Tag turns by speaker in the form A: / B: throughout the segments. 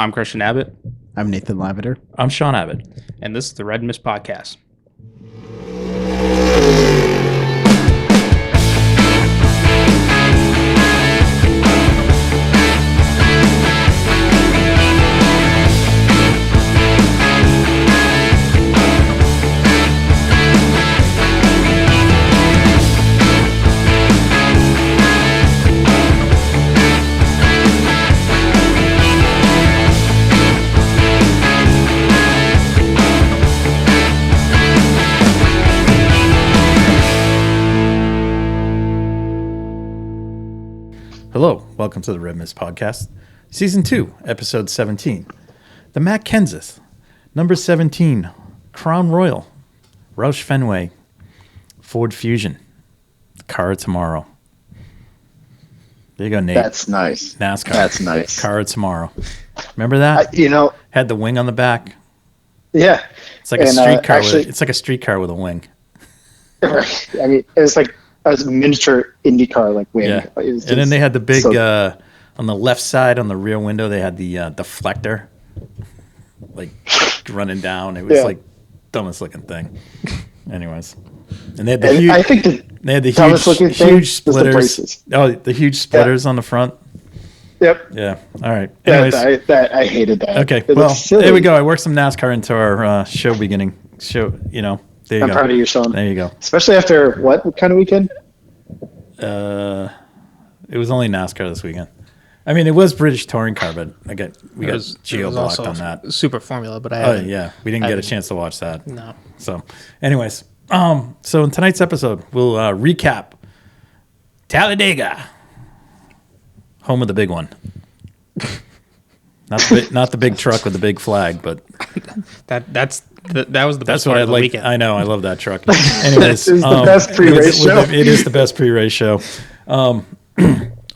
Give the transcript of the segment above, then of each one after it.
A: I'm Christian Abbott.
B: I'm Nathan Lavender.
C: I'm Sean Abbott.
A: And this is the Red Mist Podcast.
C: Hello, welcome to the Red Mist Podcast, Season 2, Episode 17. The Matt Kenseth, number 17, Crown Royal, Roush Fenway, Ford Fusion, the car of tomorrow. There you go, Nate.
D: That's nice.
C: NASCAR.
D: That's nice.
C: Car of tomorrow. Remember that? Had the wing on the back.
D: Yeah.
C: It's like a streetcar. It's like a streetcar with a wing.
D: Right. I mean, it was like a miniature Indycar like wing.
C: Yeah.
D: And
C: then they had the big on the left side on the rear window. They had the deflector, like running down. It was like dumbest looking thing. Anyways, and they had the huge.
D: I think the
C: huge splitters. The huge splitters on the front.
D: Yep.
C: Yeah. All right. Anyways,
D: I hated that.
C: Okay. Well, there we go. I worked some NASCAR into our show beginning. There you go.
D: I'm proud of you, Sean.
C: There you go.
D: Especially after what kind of weekend?
C: It was only NASCAR this weekend. I mean, it was British touring car, but we got geo-blocked on that.
A: Super Formula, but
C: we didn't get a chance to watch that.
A: No.
C: So, anyways, so in tonight's episode, we'll recap Talladega, home of the big one. Not the big truck with the big flag, but
A: that was the best
C: what
A: part
C: I
A: of the
C: like.
A: weekend.
C: I know, I love that truck. Anyways,
D: it's the best pre-race show.
C: It is the best pre-race show.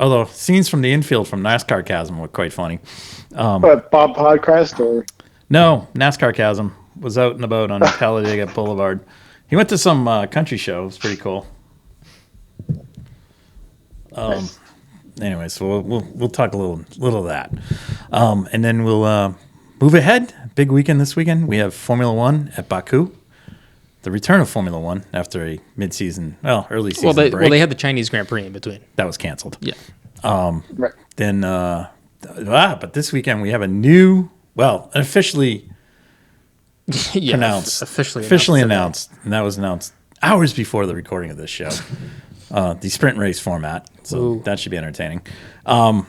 C: Although scenes from the infield from NASCAR Chasm were quite funny.
D: Bob Podcast or
C: no, NASCAR Chasm was out and about on Talladega Boulevard. He went to some country show. It was pretty cool.
D: Nice.
C: Anyway, so we'll talk a little of that, and then we'll move ahead. Big weekend this weekend. We have Formula One at Baku, the return of Formula One after a early season break.
A: Well, they had the Chinese Grand Prix in between.
C: That was canceled.
A: Yeah.
D: Right.
C: Then, but this weekend we have a new, officially announced, officially announced, and that was announced hours before the recording of this show. The sprint race format, so that should be entertaining. And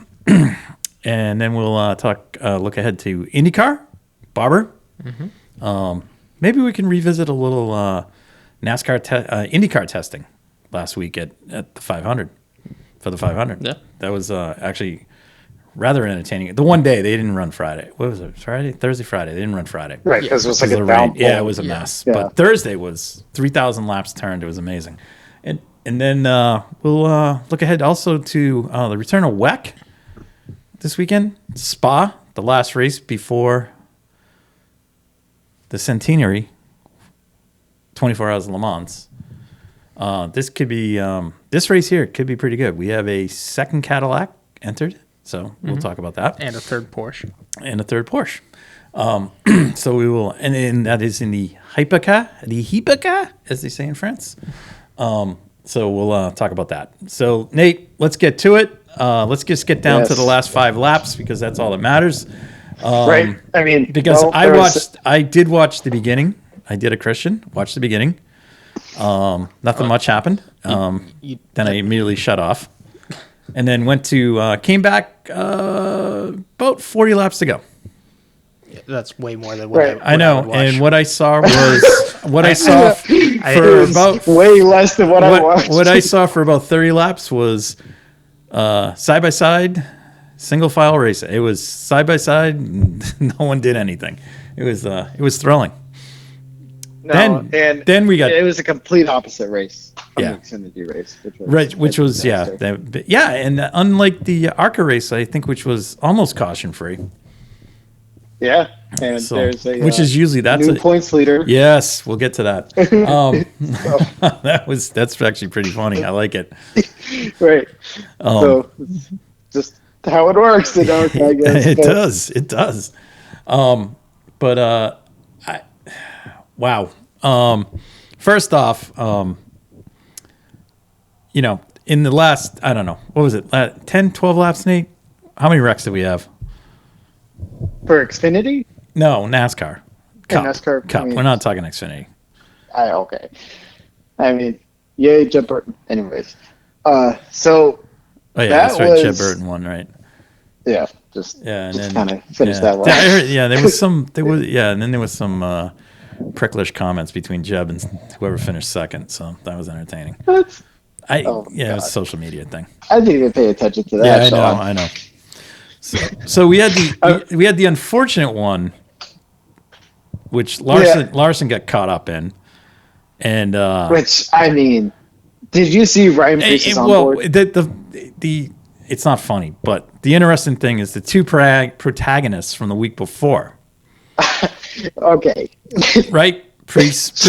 C: then we'll look ahead to IndyCar, Barber. Mm-hmm. Maybe we can revisit a little NASCAR IndyCar testing last week at the 500 for the 500.
A: Yeah,
C: that was actually rather entertaining. The one day they didn't run Friday. What was it? Thursday, Friday. They didn't run Friday.
D: Right, because it was like a downpour.
C: Yeah, it was a mess. Yeah. But Thursday was 3,000 laps turned. It was amazing. And then we'll look ahead also to the return of WEC this weekend. Spa, the last race before the centenary, 24 Hours of Le Mans. This could be this race here could be pretty good. We have a second Cadillac entered, so we'll talk about that.
A: And a third Porsche.
C: So we will, and that is in the Hypercar, as they say in France. So we'll talk about that. So Nate, let's get to it. Let's just get down to the last 5 laps because that's all that matters.
D: Right. I mean,
C: because I did watch the beginning. I did a Christian watch the beginning. Nothing much happened. Then I immediately shut off, and then came back about 40 laps to go.
A: Yeah, that's way more than what
C: I know.
A: I
C: and what I saw was about
D: way less than what I watched.
C: What I saw for about 30 laps was side by side, single file racing. It was side by side. No one did anything. It was thrilling.
D: No,
C: then we got
D: it was a complete opposite race.
C: Yeah,
D: Xfinity race,
C: which was and unlike the ARCA race, I think, which was almost caution free.
D: Yeah, and there's a
C: which is usually
D: new points leader.
C: Yes, we'll get to that. That's actually pretty funny. I like it.
D: Right. So just how it works. I guess.
C: It does. It does. Wow. First off, in the last, I don't know, what was it, 10, 12 laps, Nate? How many wrecks did we have?
D: For Xfinity?
C: No, NASCAR. Cup.
D: NASCAR.
C: Cup. We're not talking Xfinity.
D: Okay. I mean, yay, Jeb Burton. Anyways. So.
C: Oh, yeah,
D: that
C: that's right.
D: was,
C: Jeb Burton won, right?
D: Yeah. And then kind of finish that one.
C: There was some, and then there was some pricklish comments between Jeb and whoever finished second. So that was entertaining. It was a social media thing.
D: I didn't even pay attention to that.
C: Yeah, I know. So we had the unfortunate one, which Larson got caught up in, and
D: which I mean, did you see Ryan Preece's on board?
C: The it's not funny, but the interesting thing is the two protagonists from the week before.
D: Okay.
C: Right. Preece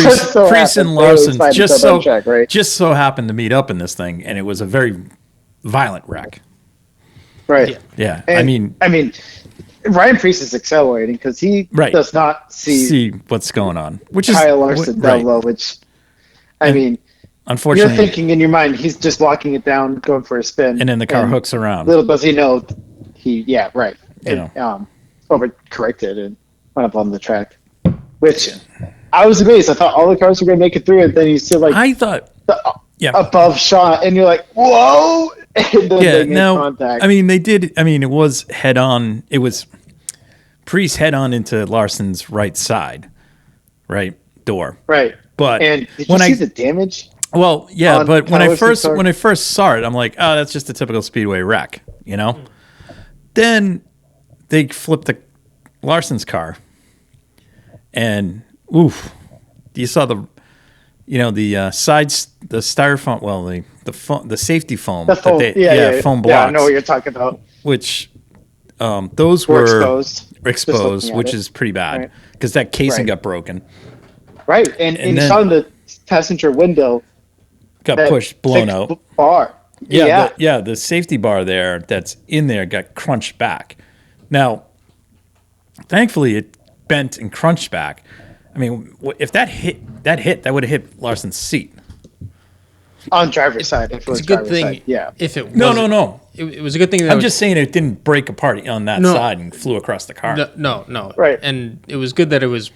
C: and Larson just so happened to meet up in this thing, and it was a very violent wreck.
D: Right.
C: Yeah.
D: And, I mean, Ryan Preece is accelerating because he does not see
C: what's going on, which is
D: Kyle Larson down low. Which, I mean,
C: unfortunately,
D: you're thinking in your mind he's just locking it down, going for a spin,
C: and then the car hooks around.
D: Little does he know, overcorrected and went up on the track. Which I was amazed. I thought all the cars were going to make it through, and then you see above shot, and you're like, whoa. And then contact.
C: I mean, they did. I mean, it was head on. It was Preece head on into Larson's right side, right door.
D: Right.
C: But
D: and did you see the damage?
C: Well, yeah, but when I first saw it, I'm like, oh, that's just a typical speedway wreck, Then they flipped Larson's car, and you saw the sides, the styrofoam, the safety foam.
D: The foam,
C: foam blocks.
D: Yeah, I know what you're talking about.
C: Which, those were
D: exposed,
C: which is pretty bad because that casing got broken.
D: Right, and you saw in the passenger window
C: got blown out.
D: Bar.
C: The safety bar there that's in there got crunched back. Now, thankfully, it bent and crunched back. I mean, if that would have hit Larson's seat.
D: On driver's side. If it was
A: a good thing.
D: Side, yeah.
A: If it
C: no.
A: It was a good thing.
C: I'm just saying it didn't break apart on that side and flew across the car.
A: No.
D: Right.
A: And it was good that it was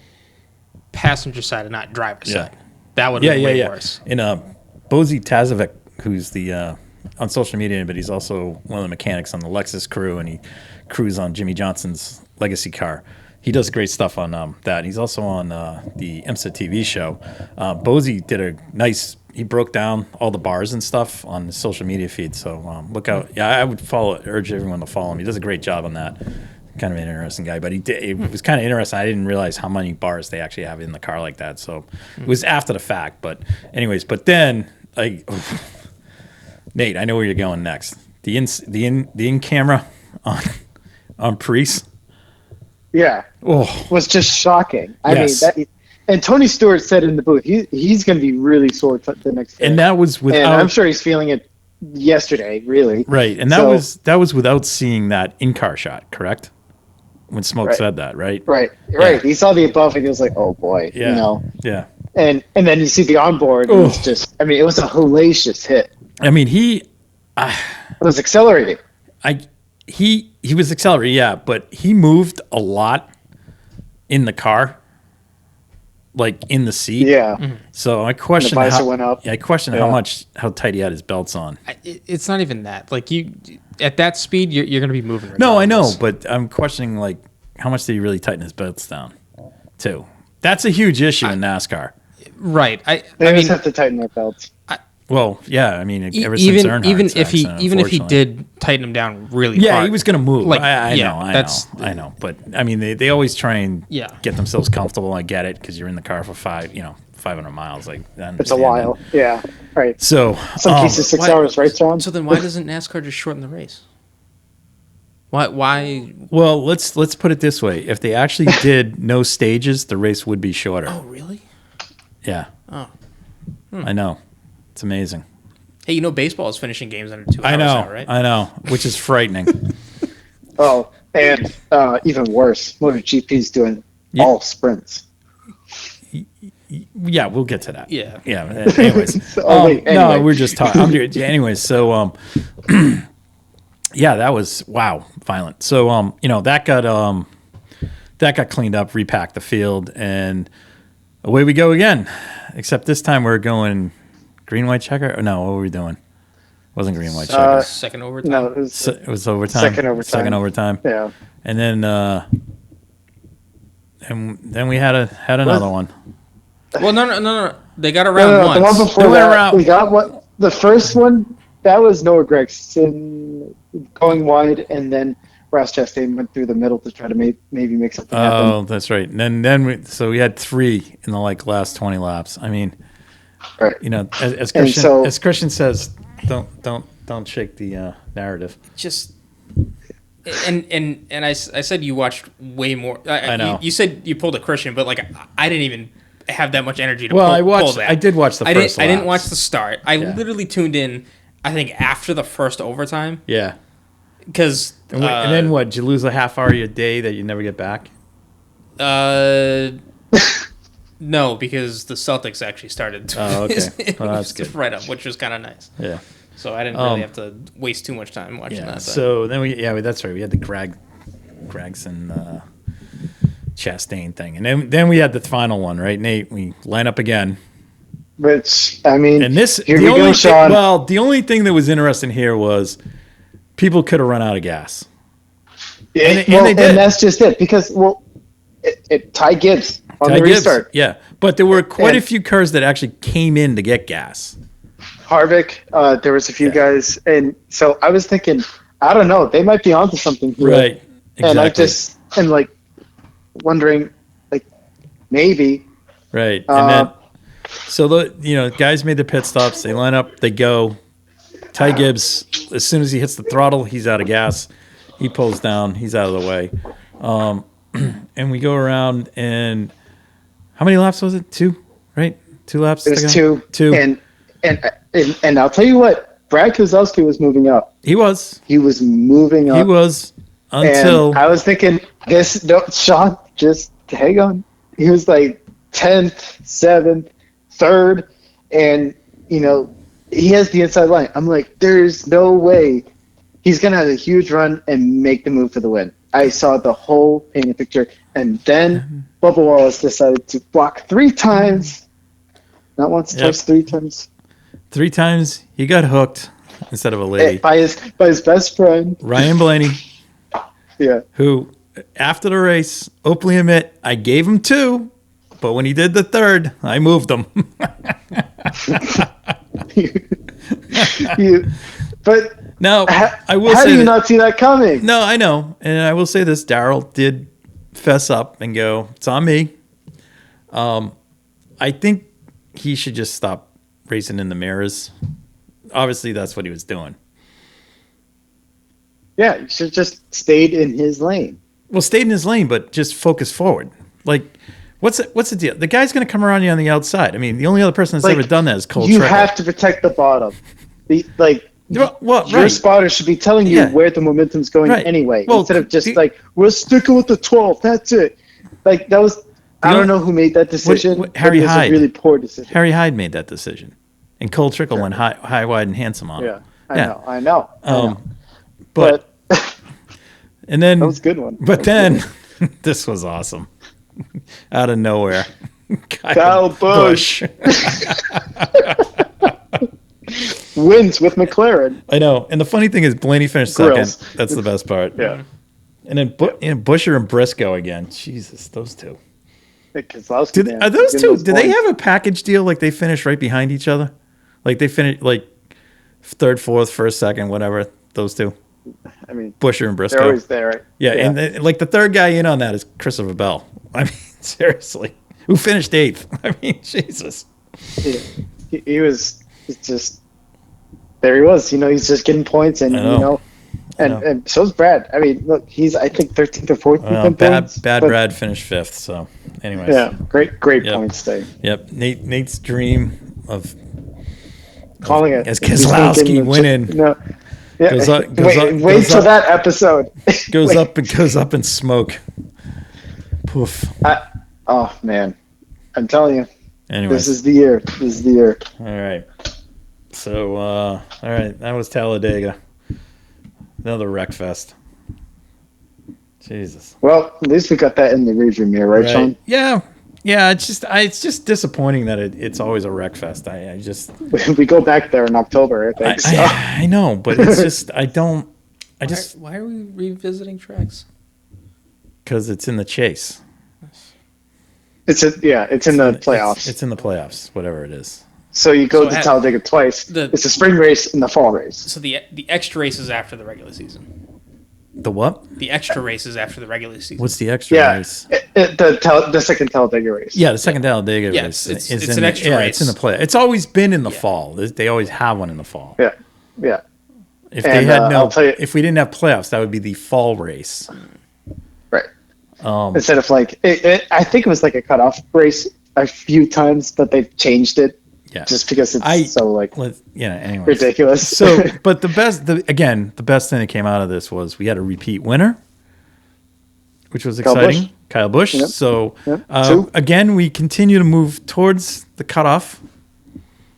A: passenger side and not driver's side. That would have been way worse.
C: And Bozy Tazovic, who's the on social media, but he's also one of the mechanics on the Lexus crew, and he crews on Jimmy Johnson's legacy car. He does great stuff on that. He's also on the IMSA TV show. Bozy did a nice. He broke down all the bars and stuff on the social media feed. So look out. Yeah, I would urge everyone to follow him. He does a great job on that. Kind of an interesting guy, but it was kind of interesting. I didn't realize how many bars they actually have in the car like that. So it was after the fact. But anyways, then Nate, I know where you're going next. The in camera on Preece.
D: Yeah. Was just shocking. I mean, and Tony Stewart said in the booth, he's going to be really sore the next day.
C: And that was without.
D: And I'm sure he's feeling it yesterday, really.
C: Right, and that was without seeing that in-car shot, correct? When Smoke said that, right?
D: Right. He saw the above and he was like, "Oh boy,"
C: Yeah.
D: And then you see the onboard, and it's just. I mean, it was a hellacious hit.
C: I mean, it
D: was accelerating.
C: He was accelerating, yeah, but he moved a lot in the car, like in the seat.
D: Yeah.
A: Mm-hmm.
C: So I question
D: the visor went up.
C: Yeah, I question how tight he had his belts on.
A: It's not even that. Like you, at that speed, you're going to be moving.
C: No, I know, but I'm questioning like how much did he really tighten his belts down, too? That's a huge issue in NASCAR.
A: Right.
D: They just have to tighten their belts.
C: Well, yeah, I mean, ever since Earnhardt's accident,
A: even if he did tighten them down really hard.
C: Yeah, he was going to move.
A: Like,
C: I know. But, I mean, they always try and get themselves comfortable. I get it, because you're in the car for 500 miles. Like
D: it's a while. Yeah, right.
C: So,
D: some cases 6 hours, right, John?
A: So then why doesn't NASCAR just shorten the race? Why?
C: Well, let's put it this way. If they actually did no stages, the race would be shorter.
A: Oh, really?
C: Yeah.
A: Oh.
C: I know. It's amazing.
A: Hey, baseball is finishing games under 2 hours now, right?
C: I know, which is frightening.
D: Oh, and even worse, MotoGP's doing all sprints.
C: Yeah, we'll get to that.
A: Yeah.
C: Anyways,
D: anyway.
C: No, we're just talking. Anyways, so yeah, that was violent. So that got cleaned up, repacked the field, and away we go again. Except this time we're going green, white, checker. Or no, what were we doing? It wasn't green, white, checker.
A: Second overtime.
D: No,
C: it was overtime.
D: Second overtime.
C: Yeah. And then we had another one.
A: Well, no. They got around once.
D: The one before that, we got what the first one. That was Noah Gragson going wide, and then Ross Chastain went through the middle to try to maybe make something happen.
C: Oh, that's right. And then we had 3 in the last 20 laps. I mean,
D: right.
C: As Christian says, don't shake the narrative.
A: Just and I said you watched way more.
C: I know.
A: You said you pulled a Christian, but I didn't even have that much energy to pull that.
C: I did watch the first laps.
A: I didn't watch the start. I literally tuned in, I think, after the first overtime.
C: Yeah.
A: Because
C: and then what? Did you lose a half hour of your day that you never get back?
A: No, because the Celtics actually started.
C: Oh, okay. Well, that's good.
A: Right up, which was kind of nice.
C: Yeah.
A: So I didn't really have to waste too much time watching that.
C: So then that's right. We had the Gragson Chastain thing, and then we had the final one, right, Nate? We line up again.
D: Which and
C: this
D: here we go, Sean.
C: Well, the only thing that was interesting here was people could have run out of gas.
D: Yeah, and they did. And that's just it, because Ty Gibbs on the restart.
C: Yeah, but there were quite a few cars that actually came in to get gas.
D: Harvick, there was a few guys, and so I was thinking, I don't know, they might be onto something here.
C: Right. Exactly.
D: And I wondering, maybe.
C: Right. And then so guys made their pit stops, they line up, they go. Ty Gibbs, as soon as he hits the throttle, he's out of gas. He pulls down, he's out of the way. And we go around, and how many laps was it? 2, right? 2 laps?
D: It was 2.
C: 2.
D: And I'll tell you what, Brad Keselowski was moving up.
C: He was.
D: He was moving up.
C: He was until...
D: And I was thinking, Sean, just hang on. He was 10th, 7th, 3rd, and, he has the inside line. I'm like, there's no way he's going to have a huge run and make the move for the win. I saw the whole painted picture. And then Bubba Wallace decided to block 3 times. Not once, twice, 3 times.
C: 3 times he got hooked instead of a lady.
D: By his best friend.
C: Ryan Blaney.
D: Yeah.
C: Who, after the race, openly admit, I gave him 2, but when he did the 3rd, I moved him. But now, I will say,
D: how do you not see that coming?
C: No, I know, and I will say this: Darrell did fess up and go, "It's on me." I think he should just stop racing in the mirrors. Obviously, that's what he was doing.
D: Yeah, he should just stayed in his lane.
C: Well, stayed in his lane, but just focus forward. What's the deal? The guy's going to come around you on the outside. I mean, the only other person that's ever done that is Cole Trickle.
D: You have to protect the bottom. Your spotter should be telling you where the momentum's going anyway, instead of just we're sticking with the 12. That's it. That was. I don't know who made that decision.
C: Harry Hyde.
D: It was a really poor decision.
C: Harry Hyde made that decision, and Cole Trickle went high, wide, and handsome on him.
D: Yeah, I know.
C: But and then
D: that was a good one.
C: But then this was awesome. Out of nowhere,
D: Kyle Busch wins with McLaren.
C: I know, and the funny thing is, Blaney finished second. That's the best part.
D: Yeah,
C: and then Buescher and Briscoe again. Jesus, those two.
D: Are
C: those two? Do they have a package deal? They finish right behind each other? They finish third, fourth, first, second, whatever. Those two.
D: I mean,
C: Buescher and Briscoe.
D: They're always there, right?
C: Yeah, and the third guy in on that is Christopher Bell. I mean, seriously, who finished 8th? I mean, Jesus.
D: He was just there. He was, he's just getting points, and and so's Brad. I mean, look, he's I think 13th or 14th.
C: Bad Brad finished 5th. So, anyways,
D: yeah, great points day.
C: Yep, Nate's dream of
D: calling it
C: as Keselowski winning.
D: Yeah. Wait till that episode.
C: Goes up and goes up in smoke. Poof.
D: Oh man, I'm telling you.
C: Anyways.
D: This is the year.
C: All right. So, all right, that was Talladega. Another wreck fest. Jesus.
D: Well, at least we got that in the rearview mirror, right, Sean?
C: Yeah. It's just disappointing that it's always a wreck fest. I just
D: we go back there in October. I think.
C: I know, but it's just
A: Why are we revisiting tracks?
C: Because it's in the chase.
D: It's in the playoffs.
C: It's in the playoffs, whatever it is.
D: So you go to Talladega twice. It's a spring race and the fall race.
A: So the extra races after the regular season.
C: The what?
A: The extra races after the regular season.
C: What's the extra race?
D: The second Talladega race.
C: Yeah, the second Talladega race.
A: It's an extra race.
C: It's in the play. It's always been in the fall. They always have one in the fall.
D: Yeah.
C: If they had if we didn't have playoffs, that would be the fall race.
D: Right. Instead of I think it was like a cutoff race a few times, but they've changed it.
C: Yeah.
D: Just because it's
C: anyways.
D: ridiculous.
C: So, but the best thing that came out of this was we had a repeat winner, which was exciting. Kyle Busch. Yep. So, again, we continue to move towards the cutoff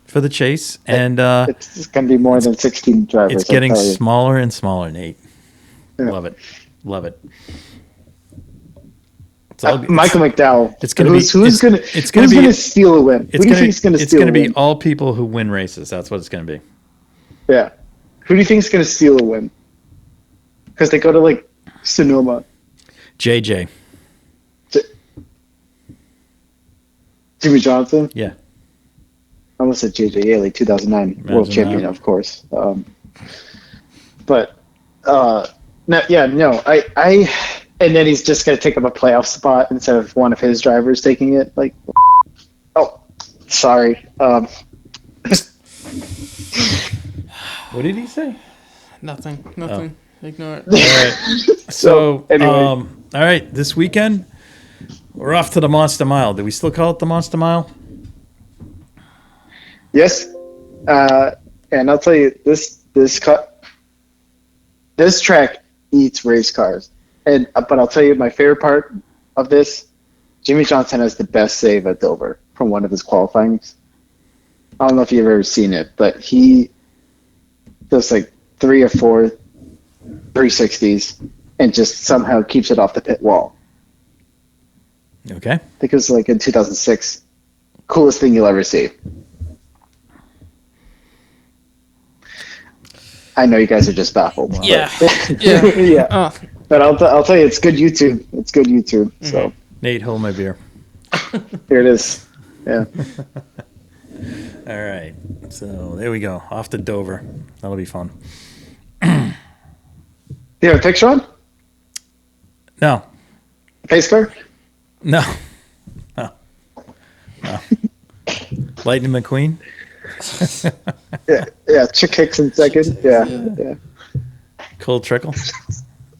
C: for the chase. And
D: it's going to be more than 16 drivers.
C: It's getting smaller and smaller, Nate. Yeah. Love it.
D: Michael McDowell.
C: It's going to be
D: who's going to steal a win? Who do you think is going to steal?
C: It's going to be all people who win races. That's what it's going to be.
D: Yeah. Who do you think is going to steal a win? Because they go to Sonoma.
C: JJ.
D: Jimmy Johnson.
C: Yeah.
D: I almost said JJ Yaley, 2009 world champion, of course. And then he's just going to take up a playoff spot instead of one of his drivers taking it. Sorry.
C: What did he say?
A: Nothing. Ignore it.
C: All right. So, anyway. All right. This weekend, we're off to the Monster Mile. Do we still call it the Monster Mile?
D: Yes. And I'll tell you, this track eats race cars. But I'll tell you my favorite part of this, Jimmy Johnson has the best save at Dover from one of his qualifyings. I don't know if you've ever seen it, but he does 3 or 4 360s and just somehow keeps it off the pit wall.
C: Okay.
D: I think it was in 2006. Coolest thing you'll ever see. I know you guys are just baffled.
A: Yeah.
D: Yeah. But I'll tell you, it's good YouTube. Mm-hmm. So
C: Nate, hold my beer.
D: Here it is. Yeah.
C: All right. So there we go. Off to Dover. That'll be fun.
D: You have a picture on?
C: No.
D: Pace car?
C: No. Lightning McQueen?
D: Yeah. Chick Hicks in second. Yeah.
C: Cold Trickle?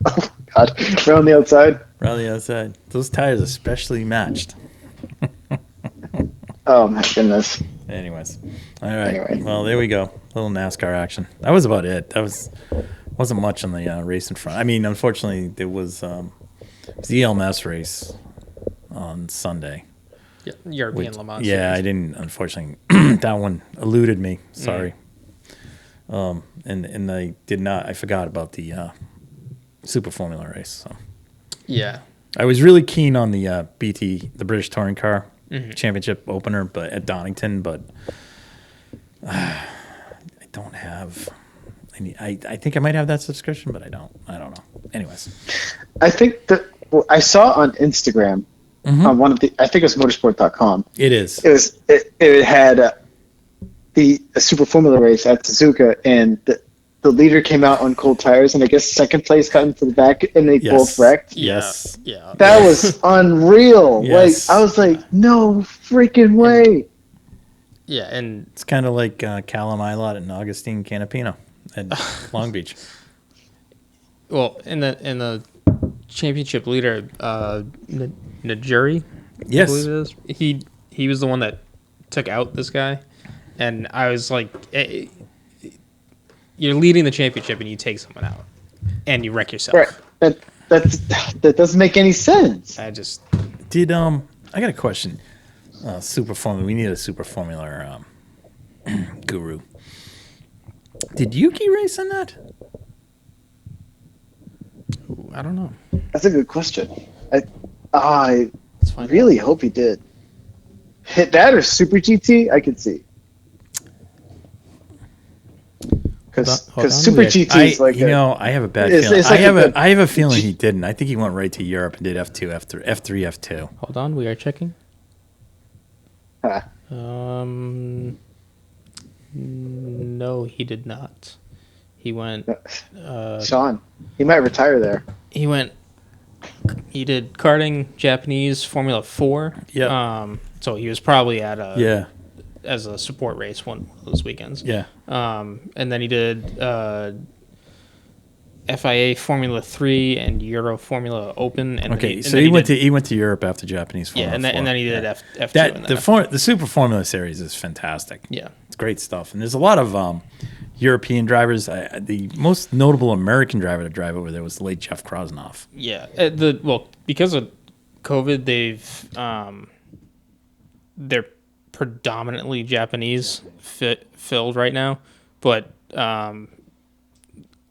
D: Oh, God. Around the outside.
C: Those tires are specially matched.
D: Oh, my goodness.
C: Anyways. All right. Anyway. Well, there we go. A little NASCAR action. That was about it. Wasn't much on the race in front. I mean, unfortunately, there was the ELMS race on Sunday.
A: Yeah, European Le Mans.
C: Yeah, I didn't. Unfortunately, that one eluded me. Sorry. And I did not. I forgot about the Super Formula race. So.
A: Yeah.
C: I was really keen on the BT, the British Touring Car Championship opener, but at Donington. But I don't have. I think I might have that subscription, but I don't know. Anyways,
D: I think that I saw on Instagram on one of the. I think it was motorsport.com.
C: It is.
D: It had the Super Formula race at Suzuka, and the leader came out on cold tires, and I guess second place got into the back, and they both wrecked.
C: Yes.
A: Yeah.
D: That was unreal.
C: Yes.
D: I was like, no freaking way.
A: Yeah, and
C: it's kind of like Callum Ilott and Augustine Canapino at Long Beach.
A: Well, in the championship leader, Najuri,
C: yes,
A: I believe it is. He was the one that took out this guy, and I was like, you're leading the championship and you take someone out and you wreck yourself.
D: Right. That doesn't make any sense.
A: I just
C: did. I got a question. Super Formula. We need a Super Formula guru. Did Yuki race in that?
A: I don't know.
D: That's a good question. I really hope he did. Hit that or Super GT, I could see. Because Super GT is like
C: I have a bad feeling. Like I have a feeling he didn't. I think he went right to Europe and did F2, F3, F2.
A: Hold on, we are checking.
D: Huh.
A: No, he did not. He went.
D: Sean, he might retire there.
A: He did karting, Japanese, Formula 4.
C: Yeah.
A: So he was probably at as a support race one of those weekends.
C: Yeah.
A: And then he did FIA Formula 3 and Euro Formula Open. And
C: he went to Europe after Japanese Formula 4.
A: And then he did F2.
C: The Super Formula Series is fantastic.
A: Yeah.
C: It's great stuff. And there's a lot of European drivers. The most notable American driver to drive over there was the late Jeff Krosnoff.
A: Yeah. Because of COVID, they're predominantly Japanese filled right now, but Liam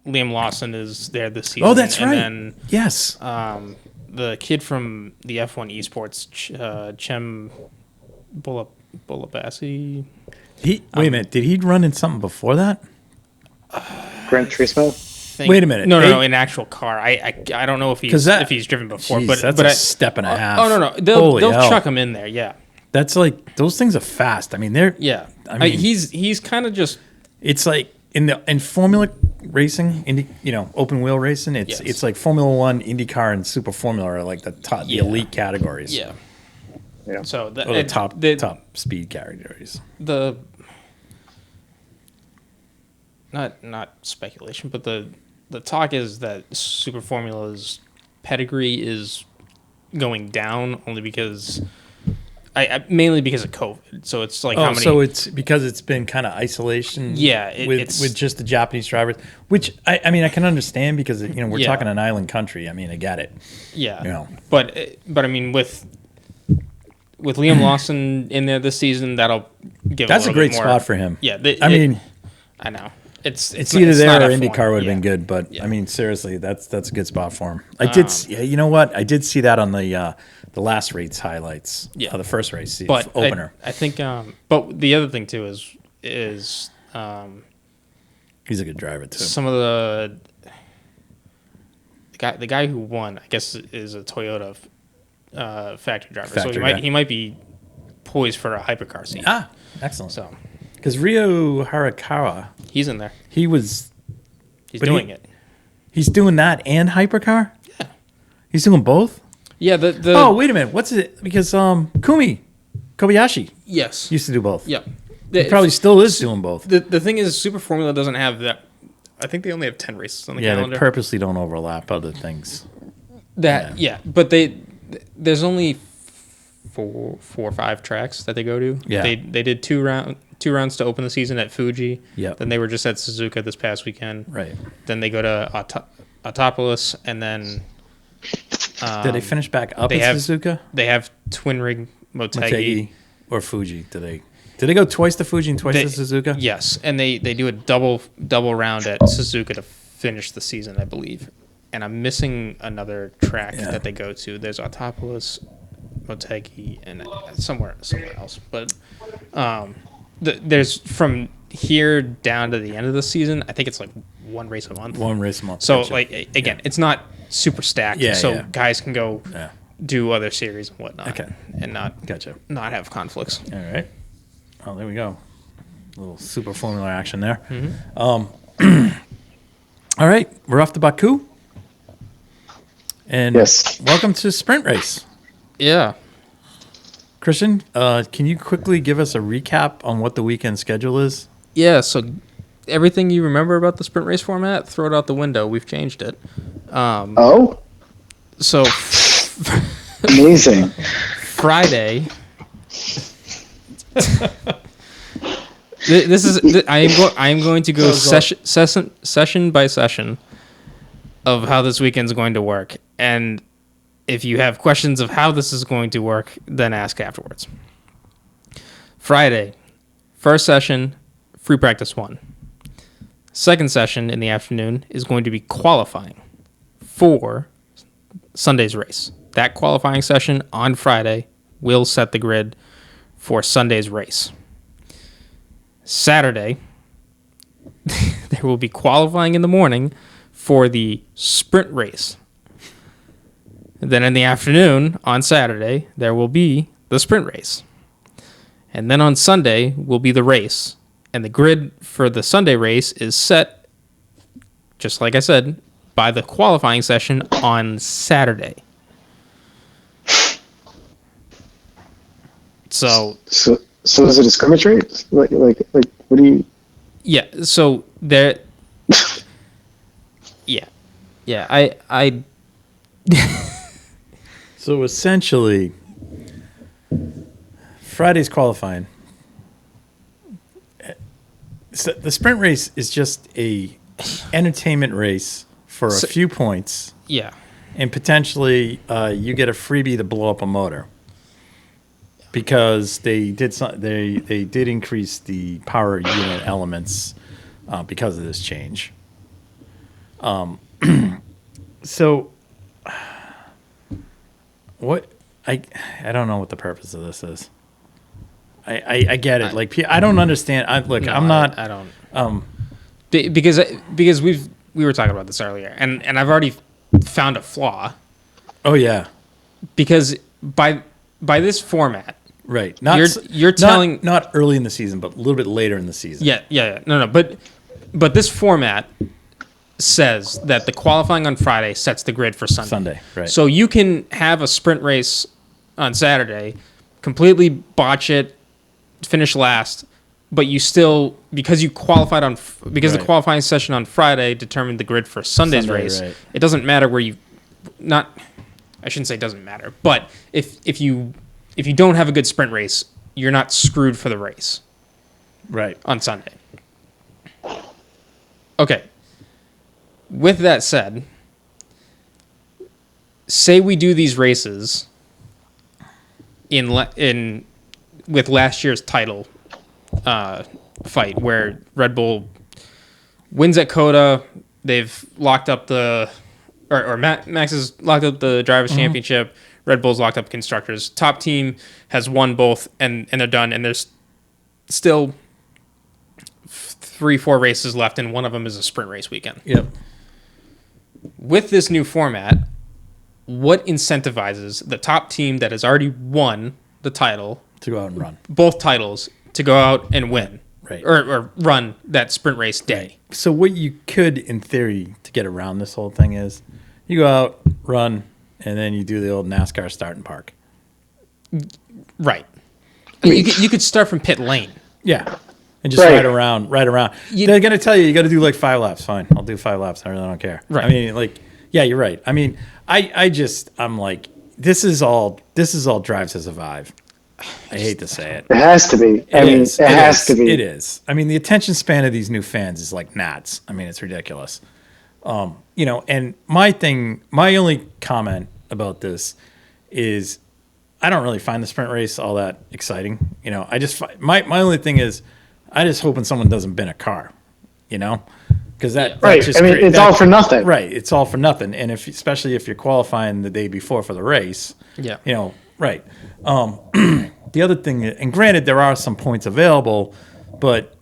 A: Lawson is there this season.
C: Oh, that's right.
A: And then,
C: yes.
A: The kid from the F1 Esports, Chem Bulabasi.
C: Wait a minute. Did he run in something before that?
D: Gran Turismo?
C: Wait a minute.
A: No, in actual car. I don't know if he's driven before, but
C: that's a step and a half.
A: Oh no, they'll chuck him in there. Yeah. That's
C: like those things are fast. I mean, they're
A: he's kind of just.
C: It's like in Formula racing, open wheel racing. It's like Formula 1, IndyCar, and Super Formula are like the elite categories.
A: Yeah.
D: Yeah.
A: So
C: the top speed categories.
A: Not speculation, but the talk is that Super Formula's pedigree is going down only because. Mainly because of COVID. So it's like how many...
C: So it's because it's been kind of isolation with just the Japanese drivers, which, I can understand because, we're talking an island country. I mean, I get it.
A: Yeah. But I mean, with Liam Lawson in there this season, that'll give
C: That's a great
A: more,
C: spot for him.
A: Yeah. I know. It's
C: either there or IndyCar would have been good, but, seriously, that's a good spot for him. I did see that on the last race highlights. Yeah, the first race opener.
A: I think. But the other thing too is
C: he's a good driver too.
A: Some of the guy who won, I guess, is a Toyota factory driver. He might be poised for a hypercar seat.
C: Ah, excellent. So, because Ryo Harakawa,
A: he's in there.
C: He's doing
A: it.
C: He's doing that and hypercar.
A: Yeah,
C: he's doing both.
A: Yeah,
C: Oh, wait a minute. What's it? Because Kobayashi
A: used
C: to do both.
A: Yeah.
C: He probably still is doing both.
A: The thing is, Super Formula doesn't have that. I think they only have 10 races on the calendar.
C: Yeah, they purposely don't overlap other things.
A: But there's only four or five tracks that they go to.
C: Yeah.
A: They did two rounds to open the season at Fuji.
C: Yep.
A: Then they were just at Suzuka this past weekend.
C: Right.
A: Then they go to Autopolis, and then...
C: did they finish back up at Suzuka?
A: They have Twin Rig Motegi.
C: Or Fuji. Did they go twice to Fuji and twice to Suzuka?
A: Yes, and they do a double round at Suzuka to finish the season, I believe. And I'm missing another track that they go to. There's Autopolis, Motegi, and somewhere else. But there's from here down to the end of the season, I think it's like one race a month. So, again, it's not super stacked. Guys can go do other series and whatnot.
C: Okay.
A: And not not have conflicts.
C: All right. Oh, there we go. A little Super Formula action there.
A: Mm-hmm.
C: All right. We're off to Baku. And welcome to Sprint Race.
A: Yeah.
C: Christian, can you quickly give us a recap on what the weekend schedule is?
A: Yeah, so everything you remember about the Sprint Race format, throw it out the window. We've changed it. So...
D: Amazing.
A: Friday... This is I am going to go session by session of how this weekend's going to work, and if you have questions of how this is going to work, then ask afterwards. Friday, first session, free practice 1. Second session in the afternoon is going to be qualifying for Sunday's race. That qualifying session on Friday will set the grid for Sunday's race. Saturday, there will be qualifying in the morning for the sprint race. Then in the afternoon, on Saturday, there will be the sprint race. And then on Sunday will be the race. And the grid for the Sunday race is set, just like I said, by the qualifying session on Saturday. So
D: is it a scrimmage race? Like what do you?
A: Yeah. So there. Yeah. I.
C: So essentially, Friday's qualifying. So the sprint race is just a entertainment race for a few points.
A: Yeah.
C: And potentially you get a freebie to blow up a motor. Because they did increase the power unit elements because of this change. So what I don't know what the purpose of this is. I get it. Like I don't understand. I don't.
A: Because we were talking about this earlier, and I've already found a flaw.
C: Oh yeah.
A: Because by this format,
C: right?
A: You're telling
C: not early in the season, but a little bit later in the season.
A: Yeah. No. But this format says that the qualifying on Friday sets the grid for Sunday.
C: Right.
A: So you can have a sprint race on Saturday, completely botch it, finish last, but you still, because you qualified the qualifying session on Friday determined the grid for Sunday's race. Right. It doesn't matter where I shouldn't say it doesn't matter, but if you don't have a good sprint race, you're not screwed for the race.
C: Right.
A: On Sunday. Okay. With that said, say we do these races with last year's title fight, where Red Bull wins at Coda. They've locked up Max has locked up the Drivers' Championship. Red Bull's locked up Constructors. Top team has won both, and they're done. And there's still 3-4 races left, and one of them is a sprint race weekend.
C: Yep.
A: With this new format, what incentivizes the top team that has already won the title
C: to go out and run
A: both titles to go out and win,
C: right?
A: Or run that sprint race day?
C: Right. So what you could, in theory, to get around this whole thing is you go out, run, and then you do the old NASCAR start and park.
A: Right. You could start from pit lane.
C: Yeah. And just ride around. They're going to tell you got to do like 5 laps. Fine. I'll do 5 laps. I really don't care.
A: Right.
C: I mean, yeah, you're right. I mean, I'm like, this is all Drive to Survive. I hate to say it.
D: It has to be. It has to be.
C: It is. I mean, the attention span of these new fans is like gnats. I mean, it's ridiculous. And my only comment about this is I don't really find the sprint race all that exciting. I just my only thing is I just hoping someone doesn't bin a car, because that just
D: it's all for nothing.
C: Right, it's all for nothing, and especially if you're qualifying the day before for the race.
A: Yeah.
C: Right. The other thing, and granted, there are some points available, but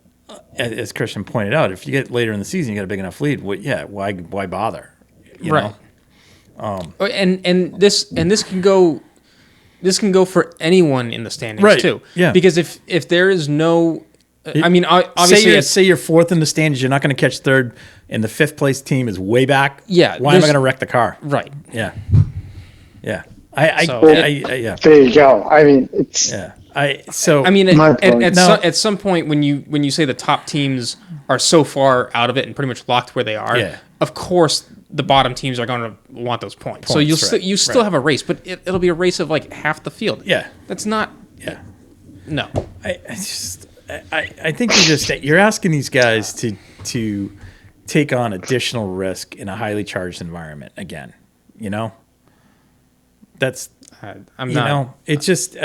C: as Christian pointed out, if you get later in the season, you got a big enough lead. Why bother? You know?
A: And this can go. This can go for anyone in the standings too.
C: Yeah.
A: Because if there is no, obviously,
C: say you're fourth in the standings, you're not going to catch third, and the fifth place team is way back.
A: Yeah.
C: Why am I going to wreck the car?
A: Right.
C: Yeah. Yeah.
D: Yeah. There you go. I mean, it's.
C: Yeah.
A: At some point when you say the top teams are so far out of it and pretty much locked where they are, of course the bottom teams are going to want those points. So you still have a race, but it'll be a race of like half the field.
C: Yeah.
A: That's not.
C: Yeah.
A: No.
C: I think you're asking these guys to take on additional risk in a highly charged environment again. You know, that's
A: I'm not.
C: It's just.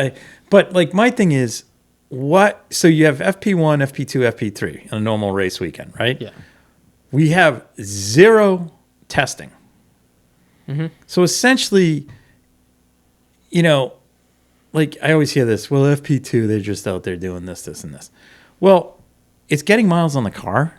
C: But like my thing is, what? So you have FP1, FP2, FP3 on a normal race weekend, right?
A: Yeah.
C: We have 0 testing.
A: Mm-hmm.
C: So essentially, like I always hear this, well, FP2, they're just out there doing this, and this. Well, it's getting miles on the car.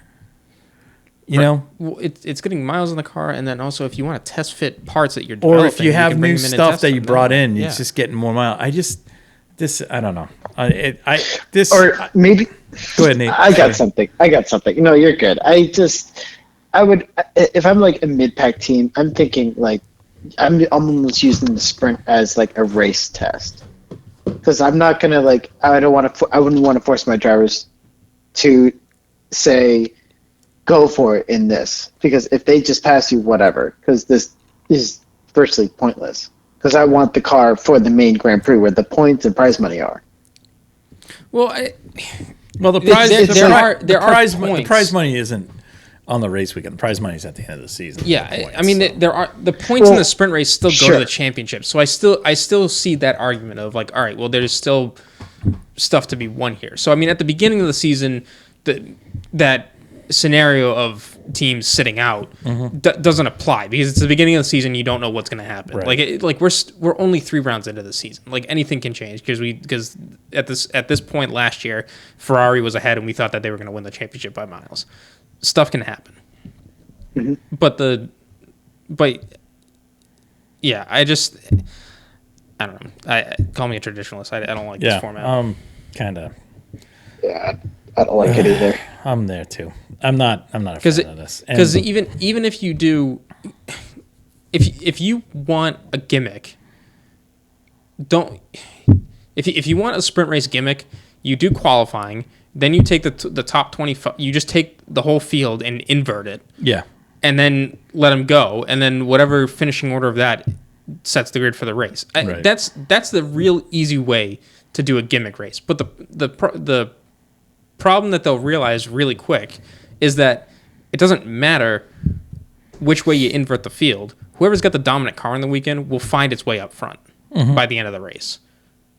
C: You know?
A: Well, it's getting miles on the car, and then also if you want to test fit parts that you're developing,
C: or if you have new stuff that you brought in, it's just getting more miles. I don't know.
D: Or maybe.
C: Go ahead, Nate.
D: I got something. No, you're good. I would, if I'm like a mid-pack team, I'm thinking like, I'm almost using the sprint as like a race test. Because I'm not going to like, I wouldn't want to force my drivers to say, go for it in this. Because if they just pass you, whatever. Because this is virtually pointless. Because I want the car for the main Grand Prix where the points and prize money are.
A: Well,
C: the prize
A: points.
C: The prize money isn't on the race weekend. The prize money is at the end of the season.
A: Yeah, I mean, there are the points in the sprint race still go to the championship. So I still see that argument of like, all right, well, there's still stuff to be won here. So I mean, at the beginning of the season, that scenario of teams sitting out doesn't apply because it's the beginning of the season. You don't know what's going to happen.
C: Right.
A: Like we're only 3 rounds into the season. Like anything can change because at this point last year, Ferrari was ahead and we thought that they were going to win the championship by miles. Stuff can happen.
D: Mm-hmm.
A: But yeah, I don't know. Call me a traditionalist. I don't like this format.
C: Kind of.
D: Yeah, I don't like it either.
C: I'm there too. I'm not a fan of this.
A: Because even if you do, if you want a gimmick, if you want a sprint race gimmick, you do qualifying. Then you take the top 25. You just take the whole field and invert it.
C: Yeah.
A: And then let them go, and then whatever finishing order of that sets the grid for the race.
C: Right.
A: That's the real easy way to do a gimmick race. But the problem that they'll realize really quick is that it doesn't matter which way you invert the field. Whoever's got the dominant car in the weekend will find its way up front by the end of the race.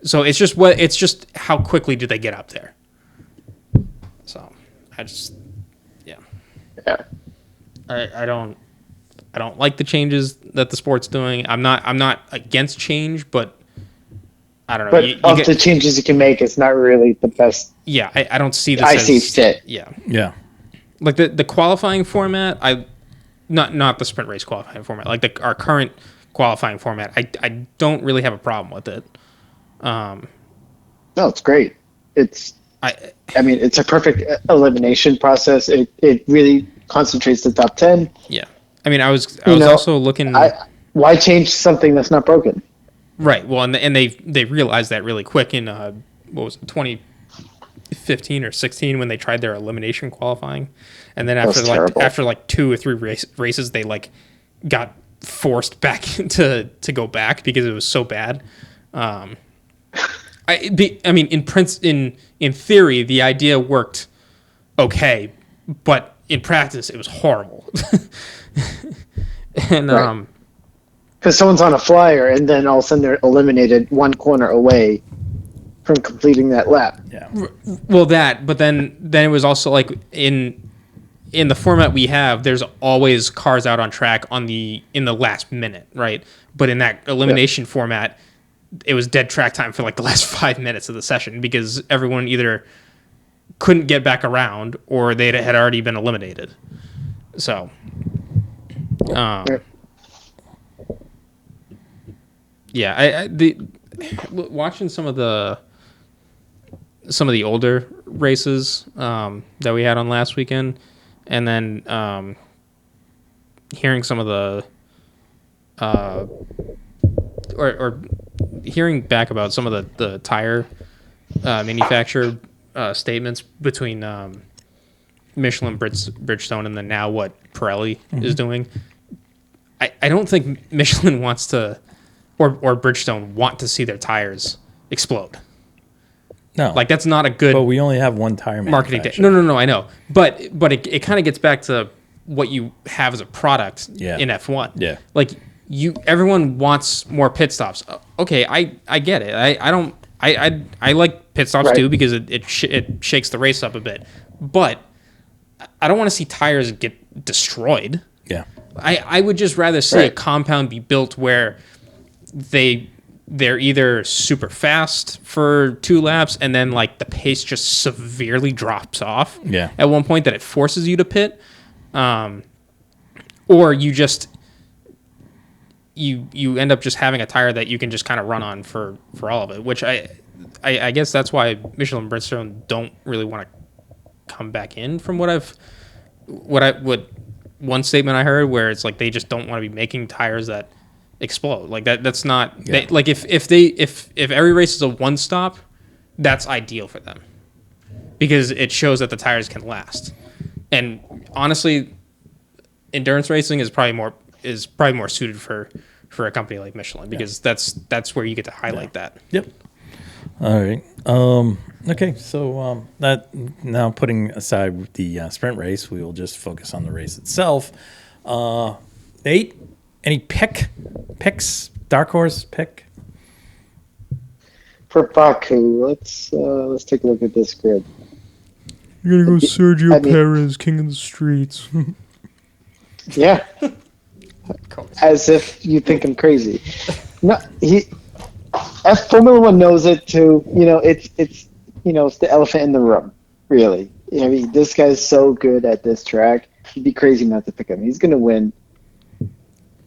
A: So it's just how quickly do they get up there. So yeah. I don't like the changes that the sport's doing. I'm not against change, but I don't know.
D: But the changes you can make, it's not really the best.
A: Yeah, I don't see this.
D: I see fit.
A: Yeah.
C: Yeah.
A: Like the qualifying format, not the sprint race qualifying format. Like our current qualifying format, I don't really have a problem with it.
D: No, it's great. I mean, it's a perfect elimination process. It really concentrates the top 10.
A: Yeah. I mean, I was also looking.
D: Why change something that's not broken?
A: Right. Well, and they realized that really quick in what was it, 2015 or 16 when they tried their elimination qualifying, and then after like 2 or 3 races they like got forced back to go back because it was so bad. I mean, in theory, the idea worked okay, but in practice, it was horrible. And
D: because someone's on a flyer, and then all of a sudden they're eliminated 1 corner away from completing that lap.
C: Yeah.
A: Well, but then it was also like in the format we have, there's always cars out on track in the last minute, right? But in that elimination format, it was dead track time for like the last 5 minutes of the session because everyone either couldn't get back around or they had already been eliminated. So, yeah, watching some of the older races that we had on last weekend, and then hearing some of the or hearing back about some of the tire manufacturer statements between Michelin, Bridgestone, and then now what Pirelli is doing. I don't think Michelin wants to, or Bridgestone want to see their tires explode.
C: No.
A: Like, that's not a good
C: But we only have one tire
A: marketing
C: manufacturer.
A: No, I know. But it kind of gets back to what you have as a product in F1.
C: Yeah.
A: Like, everyone wants more pit stops. Okay, I get it. I like pit stops too, because it shakes the race up a bit. But I don't want to see tires get destroyed.
C: Yeah.
A: I would just rather see a compound be built where they're either super fast for 2 laps and then like the pace just severely drops off at one point that it forces you to pit, or you just you end up just having a tire that you can just kind of run on for all of it, which I guess that's why Michelin and Bridgestone don't really want to come back in, from what one statement I heard, where it's like they just don't want to be making tires that explode. Like that's not like if every race is a one stop, that's ideal for them, because it shows that the tires can last. And honestly, endurance racing is probably more suited for a company like Michelin, because that's where you get to highlight that.
C: Yep. All right. Okay. So that now, putting aside the sprint race, we will just focus on the race itself. Nate, any picks? Dark horse pick
D: for Baku? Let's take a look at this grid.
A: You're gonna go Sergio Perez, king of the streets.
D: Yeah. As if you think I'm crazy. No, Formula One knows it too. It's the elephant in the room, really. I mean, this guy's so good at this track. You'd be crazy not to pick him. He's gonna win.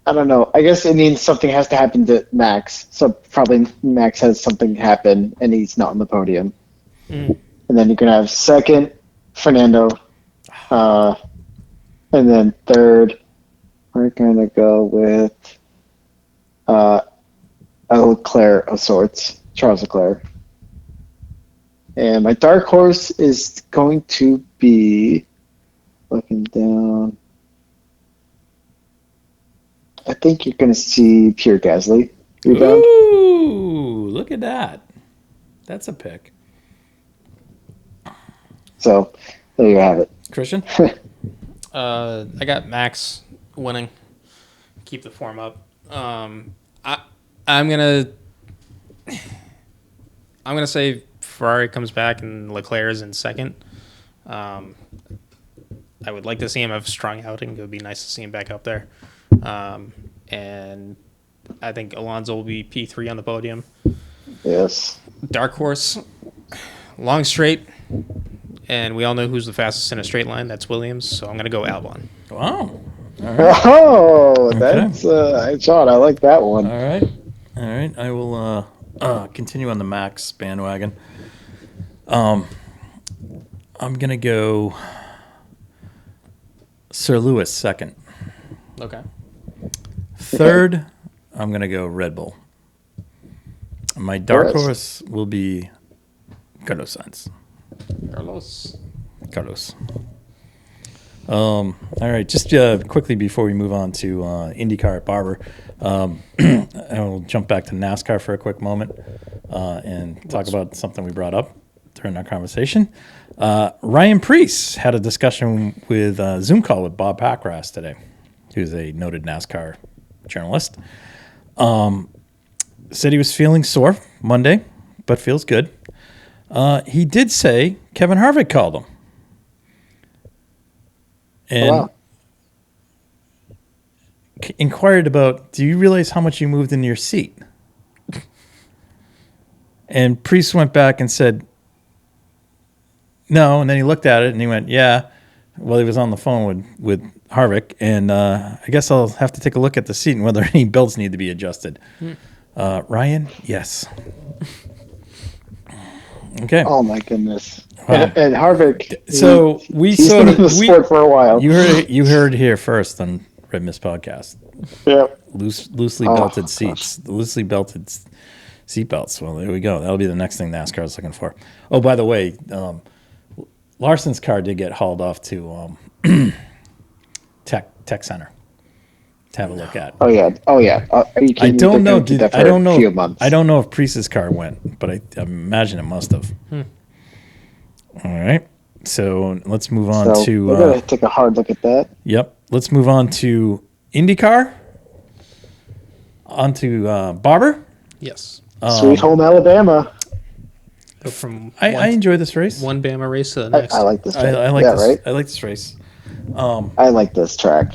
D: I don't know. I guess it means something has to happen to Max. So probably Max has something happen and he's not on the podium. And then you're gonna have second, Fernando, and then third, we're gonna go with a Leclerc of sorts, Charles Leclerc. And my dark horse is going to be, looking down, I think you're going to see Pierre Gasly rebound.
C: Ooh, look at that. That's a pick.
D: So, there you have it.
C: Christian?
A: I got Max winning. Keep the form up. I'm gonna say Ferrari comes back and Leclerc is in second. I would like to see him have a strong outing. It would be nice to see him back up there. And I think Alonso will be P3 on the podium.
D: Yes.
A: Dark horse, long straight, and we all know who's the fastest in a straight line. That's Williams. So I'm gonna go Albon.
C: Wow.
D: Right. Oh, that's Sean. I like that one.
C: All right. I will continue on the Max bandwagon. I'm gonna go Sir Lewis second.
A: Okay.
C: Third, I'm gonna go Red Bull. My dark horse will be Carlos Sainz. Carlos. All right, just quickly before we move on to IndyCar at Barber, I'll jump back to NASCAR for a quick moment and talk about something we brought up during our conversation. Ryan Preece had a discussion with a Zoom call with Bob Packrass today, who's a noted NASCAR journalist. Said he was feeling sore Monday, but feels good. He did say Kevin Harvick called him. And inquired about, do you realize how much you moved in your seat? And Priest went back and said, no. And then he looked at it and he went, yeah. Well, he was on the phone with Harvick. And I guess I'll have to take a look at the seat and whether any belts need to be adjusted. Ryan, yes. Okay.
D: Oh, my goodness. Wow. And Harvick,
C: so he's
D: been in the sport for a while.
C: You heard it here first on Red Mist Podcast.
D: Yeah.
C: Loosely belted seats. Loosely belted seat belts. Well, there we go. That'll be the next thing NASCAR is looking for. Oh, by the way, Larson's car did get hauled off to Tech Center. to have a look at.
D: Oh yeah.
C: I don't know. I don't know. I don't know if Priest's car went, but I imagine it must have. All right. So let's move on to.
D: We're gonna take a hard look at that.
C: Yep. Let's move on to IndyCar. On to Barber.
A: Yes.
D: Sweet home Alabama.
A: Go from
C: I enjoy this race.
A: one Bama race to the next.
D: I like this track.
C: I like this.
D: Right?
C: I like this race.
D: I like this track.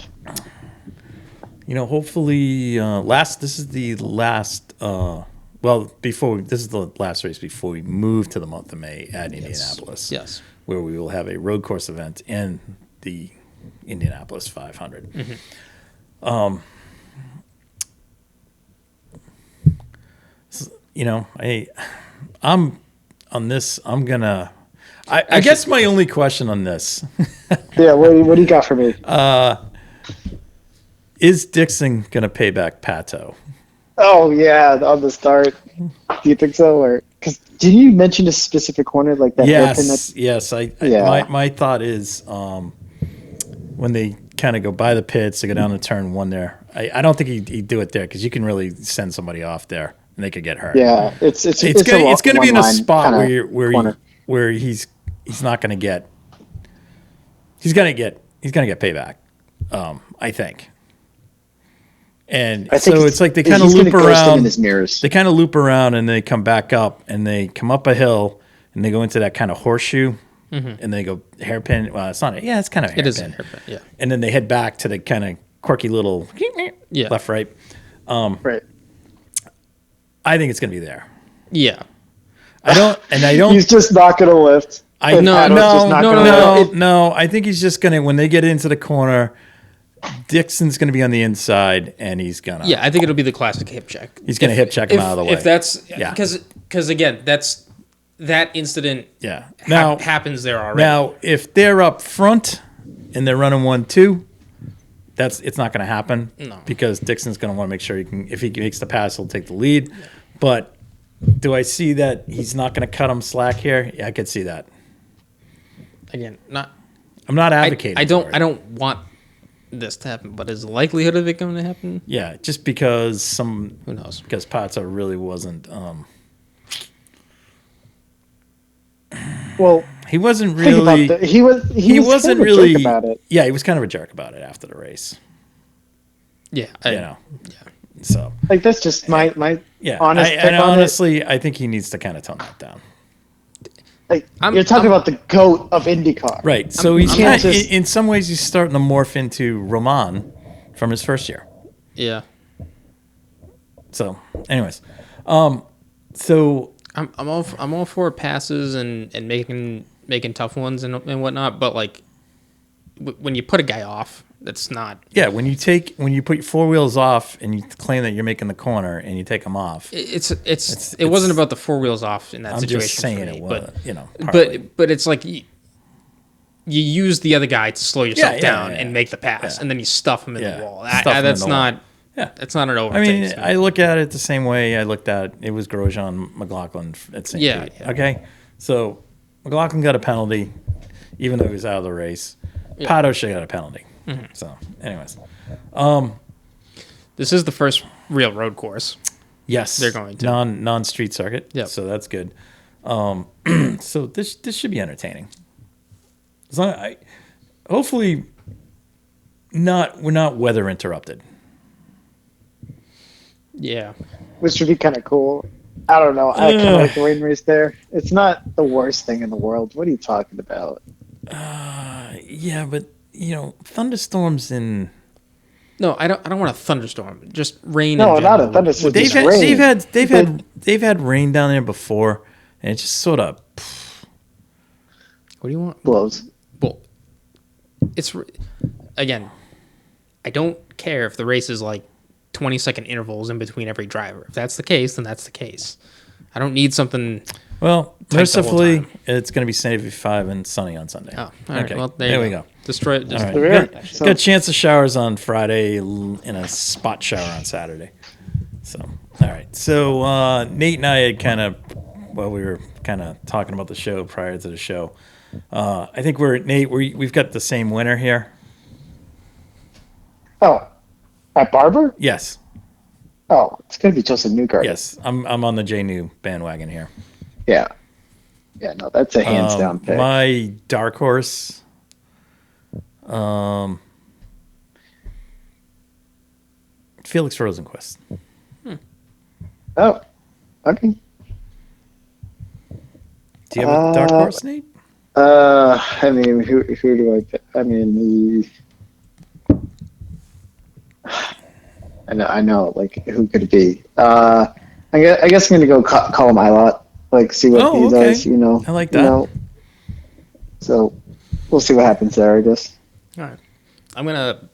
C: Hopefully, this is the last. This is the last race before we move to the month of May at Indianapolis.
A: Yes.
C: Where we will have a road course event in the Indianapolis 500.
A: Mm-hmm.
C: I'm on this. I'm gonna. I guess my only question on this.
D: Yeah, what do you got for me?
C: Is Dixon gonna pay back Pato?
D: Oh yeah, on the start. Do you think so, or because did you mention a specific corner like that?
C: Yes. My thought is when they kind of go by the pits, they go down to turn one there. I don't think he'd do it there because you can really send somebody off there and they could get hurt.
D: Yeah, it's
C: going to be in a spot where he's not going to get. He's going to get payback. I think. And so it's like they kind of loop around. They kind of loop around and they come back up and they come up a hill and they go into that kind of horseshoe and they go hairpin. Well, it's not. Yeah, it's kind of hairpin.
A: It is a hairpin. Yeah.
C: And then they head back to the kind of quirky little left right.
D: Right.
C: I think it's going to be there.
A: Yeah.
C: I don't.
D: He's just not going to lift.
C: No. I think he's just going to when they get into the corner. Dixon's going to be on the inside, and he's going to...
A: Yeah, I think it'll be the classic hip check.
C: He's going to hip check him out of the way.
A: If that's... Because again, that incident happens there already.
C: Now, if they're up front and they're running 1-2, it's not going to happen.
A: No.
C: Because Dixon's going to want to make sure if he makes the pass, he'll take the lead. But do I see that he's not going to cut him slack here? Yeah, I could see that.
A: Again,
C: I'm not advocating
A: I don't want this to happen, but is the likelihood of it going to happen?
C: Yeah, just because
A: who knows?
C: Because Pato really wasn't.
D: Well,
C: he wasn't really.
D: He wasn't really about it.
C: Yeah, he was kind of a jerk about it after the race.
A: Yeah,
C: Yeah. So
D: that's just my honest.
C: Honestly, I think he needs to kind of tone that down.
D: You're talking about the GOAT of IndyCar.
C: Right. So in some ways, he's starting to morph into Roman from his first year.
A: Yeah.
C: So, anyways, so
A: I'm all for passes and making tough ones and whatnot, but when you put a guy off, that's not.
C: Yeah, when you put your four wheels off and you claim that you're making the corner and you take them off.
A: It wasn't about the four wheels off in that situation. I'm just saying it was,
C: but
A: it's like you use the other guy to slow yourself down and make the pass, and then you stuff him in the wall. That's not. Yeah, that's not an overtake.
C: I mean, I look at it the same way I looked at it was Grosjean McLaughlin at St. Pete. Yeah. Okay, so McLaughlin got a penalty, even though he was out of the race. Yeah. Pato should have got a penalty. Mm-hmm. So, anyways,
A: this is the first real road course.
C: Yes,
A: they're going to
C: non-street circuit. Yeah, so that's good. So this should be entertaining. Hopefully, we're not weather interrupted.
A: Yeah,
D: which would be kind of cool. I don't know. I kind of like the rain race there. It's not the worst thing in the world. What are you talking about?
C: Yeah, but thunderstorms in.
A: No, I don't want a thunderstorm. Just rain.
D: No, not a thunderstorm.
C: They've had rain down there before, and it just sort of.
A: What do you want?
D: Blows.
A: Well, it's again. I don't care if the race is 20-second intervals in between every driver. If that's the case, then that's the case. I don't need something.
C: Well, mercifully, it's going to be 75 and sunny on Sunday.
A: Oh, all right.
C: Okay.
A: Well, there we go. Destroy it.
C: Right. Got a chance of showers on Friday and a spot shower on Saturday. So, all right. So, Nate and I had we were kind of talking about the show prior to the show. I think we've got the same winner here.
D: Oh. At Barber?
C: Yes.
D: Oh, it's gonna be Joseph Newgarden.
C: Yes, I'm on the J New bandwagon here.
D: Yeah. Yeah, no, that's a hands down pick.
C: My dark horse. Felix Rosenqvist.
D: Oh, okay.
C: Do you have a dark horse, Nate?
D: I mean, who do I pick? I mean, I know, like, who could it be? I guess I'm gonna go call him Ilott. Like, see what he does. You know,
C: I like that. You know?
D: So we'll see what happens there, I guess.
A: All right, I'm gonna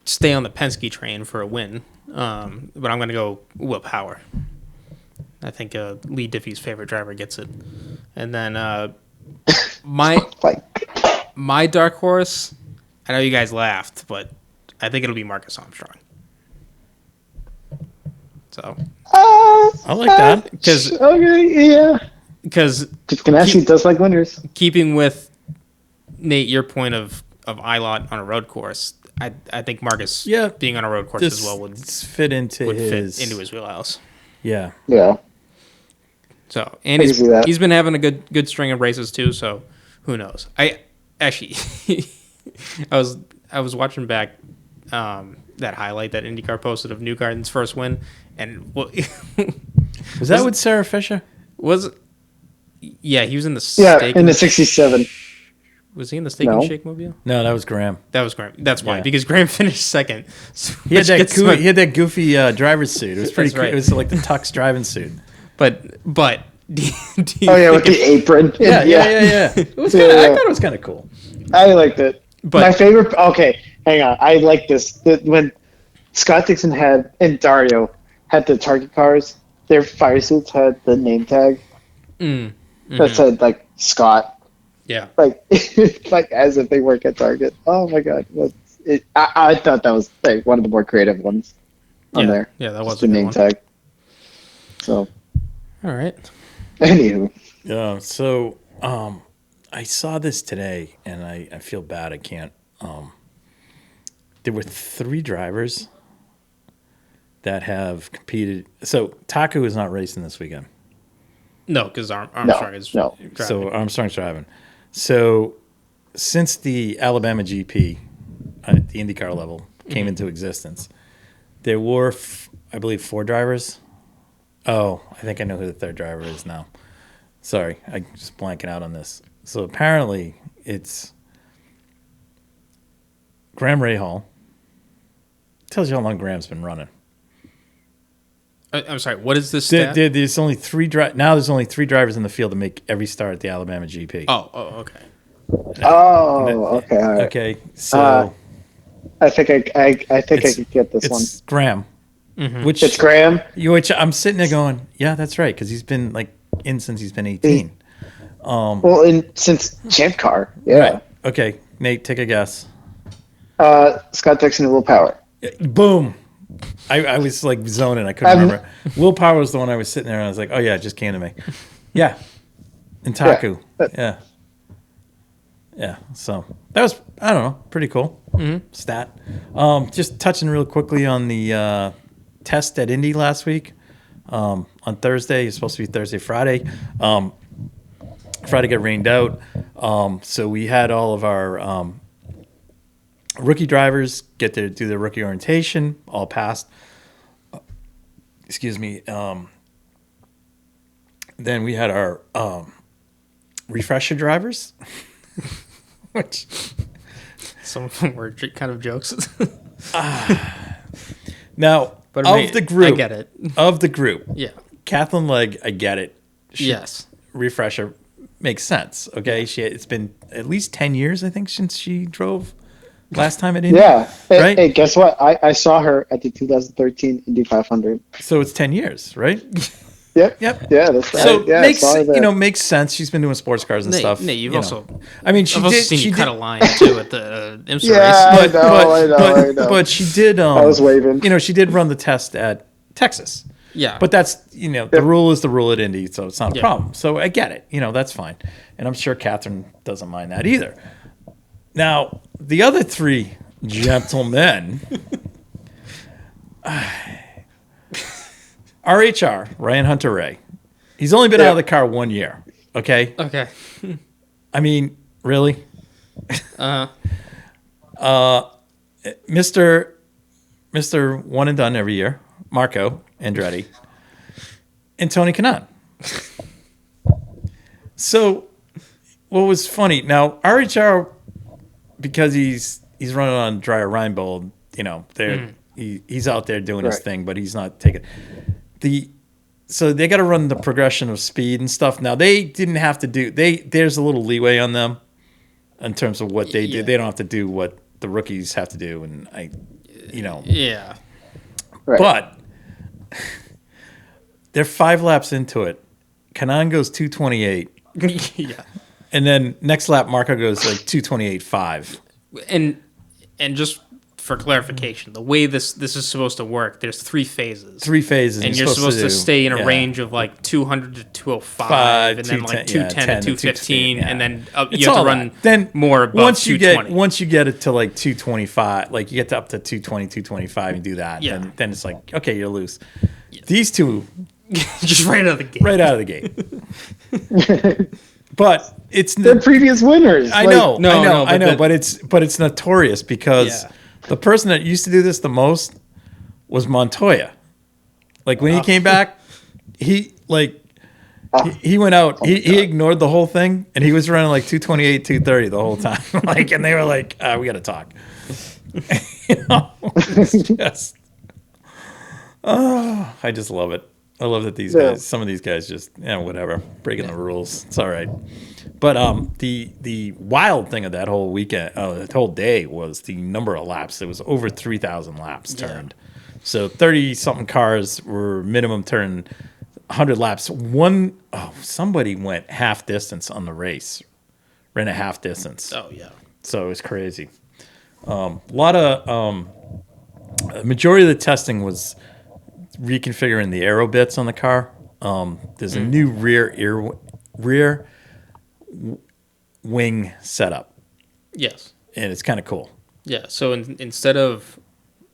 A: stay on the Penske train for a win, but I'm gonna go Will Power. I think Lee Diffie's favorite driver gets it, and then my dark horse. I know you guys laughed, but I think it'll be Marcus Armstrong. So
C: I like that
D: because Ganassi does like winners.
A: Keeping with Nate, your point of Ilott on a road course, I think Marcus being on a road course as well would
C: fit into
A: his wheelhouse.
C: Yeah.
D: Yeah.
A: So and he's been having a good string of races too. So who knows? I actually I was watching back that highlight that IndyCar posted of Newgarden's first win, and
C: was that with Sarah Fisher?
A: He was in the
D: in the '67.
A: Was he in the Steak and Shake mobile?
C: No, that was Graham.
A: That's why, because Graham finished second. So
C: he had that goofy driver's suit. It was pretty cool. Right. It was like the Tux driving suit.
A: But with
D: the apron.
C: Yeah. It was kinda, I thought it was kind of cool.
D: I liked it. But my favorite. Okay, hang on. I like this. When Scott Dixon and Dario had the Target cars, their fire suits had the name tag that said like Scott.
A: Yeah.
D: Like as if they work at Target. Oh my god. I thought that was like one of the more creative ones on there.
A: Yeah, that was
D: the name tag. So.
A: All right.
D: Anywho.
C: Yeah. So, I saw this today, and I feel bad. I can't. There were 3 drivers that have competed. So Taku is not racing this weekend.
A: No, because Armstrong is driving.
C: So Armstrong's driving. So since the Alabama GP at the IndyCar level came into existence, there were, I believe, 4 drivers. Oh, I think I know who the 3rd driver is now. Sorry, I'm just blanking out on this. So apparently it's Graham Rahal. Tells you how long Graham's been running.
A: I'm sorry, what is this stat?
C: There's only 3 now there's only 3 drivers in the field to make every start at the Alabama GP.
A: Oh, okay.
D: Okay, all right.
C: Okay, so
D: I think I could get this one.
C: It's Graham.
A: Mm-hmm.
D: It's Graham.
C: Which I'm sitting there going, yeah, that's right, because he's been since he's been 18.
D: Since Champ Car, yeah.
C: Right. Okay, Nate, take a guess.
D: Scott Dixon and Will Power.
C: Boom. I was like zoning. I couldn't remember. Will Power was the one I was sitting there, and I was like, oh yeah, it just came to me. Yeah. And Taku. Yeah. So that was, I don't know, pretty cool stat. Just touching real quickly on the test at Indy last week. On Thursday, it's supposed to be Thursday, Friday. Friday got rained out. So we had all of our rookie drivers get to do their rookie orientation, all passed. Excuse me. Then we had our refresher drivers, which
A: some of them were kind of jokes.
C: Now, but of the group,
A: I get it.
C: Of the group,
A: yeah,
C: Kathleen Legg, I get it.
A: Yes,
C: refresher makes sense. Okay, it's been at least 10 years, I think, since she drove last time at Indy.
D: Yeah,
C: right.
D: Hey, guess what? I saw her at the 2013 Indy 500.
C: So it's 10 years, right?
D: Yep. Yeah, that's right.
C: So makes sense. She's been doing sports cars and stuff.
A: Nate, you've also.
C: I mean,
A: she cut a line too at the IMSA
D: race.
C: I know. But she did.
D: I was waving.
C: She did run the test at Texas.
A: Yeah.
C: But that's the rule is the rule at Indy, so it's not a problem. So I get it. That's fine, and I'm sure Catherine doesn't mind that either. Now the other 3 gentlemen RHR, Ryan Hunter-Ray. He's only been out of the car 1 year. Okay.
A: Okay.
C: I mean, really?
A: Uh-huh.
C: Mr. One and Done every year, Marco Andretti, and Tony Kanaan. So, what was funny now? RHR, because he's running on Dreyer Reinbold, he's out there doing his thing, but he's not taking So they got to run the progression of speed and stuff. Now they didn't have to do there's a little leeway on them in terms of what they do. They don't have to do what the rookies have to do, and
A: Yeah.
D: Right.
C: But they're 5 laps into it. Kanaan goes 2:28.
A: Yeah.
C: And then next lap, Marco goes like 2:28.5.
A: And just for clarification, the way this is supposed to work, there's 3 phases.
C: 3 phases.
A: And you're supposed to stay in a range of like 200 to 205, and then like 210 to 215, and then you have to run more above 220.
C: Once you get it to like 225, like you get to up to 220, 225 and do that, then it's like, okay, you're loose. Yeah. These two...
A: just right out of the gate.
C: Right out of the gate. But it's...
D: They're previous winners.
C: I know, but it's notorious because... Yeah. The person that used to do this the most was Montoya. Like when he came back, he went out. He ignored the whole thing, and he was running like 228, 230 the whole time. And they were like, "We got to talk." It's just, I just love it. I love that these guys. Some of these guys just whatever, breaking the rules. It's all right. But the wild thing of that whole weekend, that whole day, was the number of laps. It was over 3,000 laps turned. So 30-something cars were minimum turn 100 laps. Somebody went half distance on the race, ran a half distance.
A: Oh yeah.
C: So it was crazy. Majority of the testing was reconfiguring the aero bits on the car. There's a new rear wing setup.
A: Yes.
C: And it's kind of cool.
A: Yeah. So instead of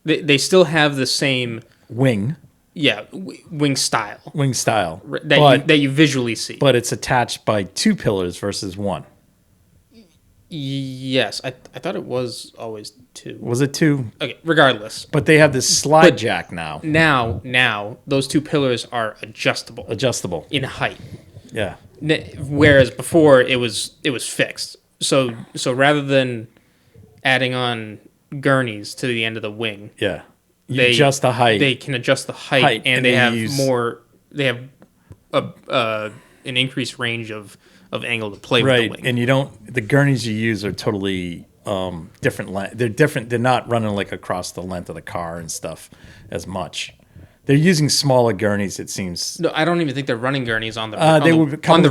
A: they still have the same
C: wing.
A: Yeah, wing style.
C: Wing style
A: that you visually see.
C: But it's attached by 2 pillars versus 1.
A: Yes, I thought it was always 2.
C: Was it 2?
A: Okay, regardless.
C: But they have this slide jack now.
A: Now those 2 pillars are adjustable.
C: Adjustable
A: in height.
C: Yeah.
A: Whereas before it was fixed. So rather than adding on gurneys to the end of the wing,
C: they adjust the height.
A: They can adjust the height, and they have more. They have an increased range of angle to play with the wing.
C: And the gurneys you use are totally different. They're different. They're not running like across the length of the car and stuff as much. They're using smaller gurneys, it seems.
A: No, I don't even think they're running gurneys on the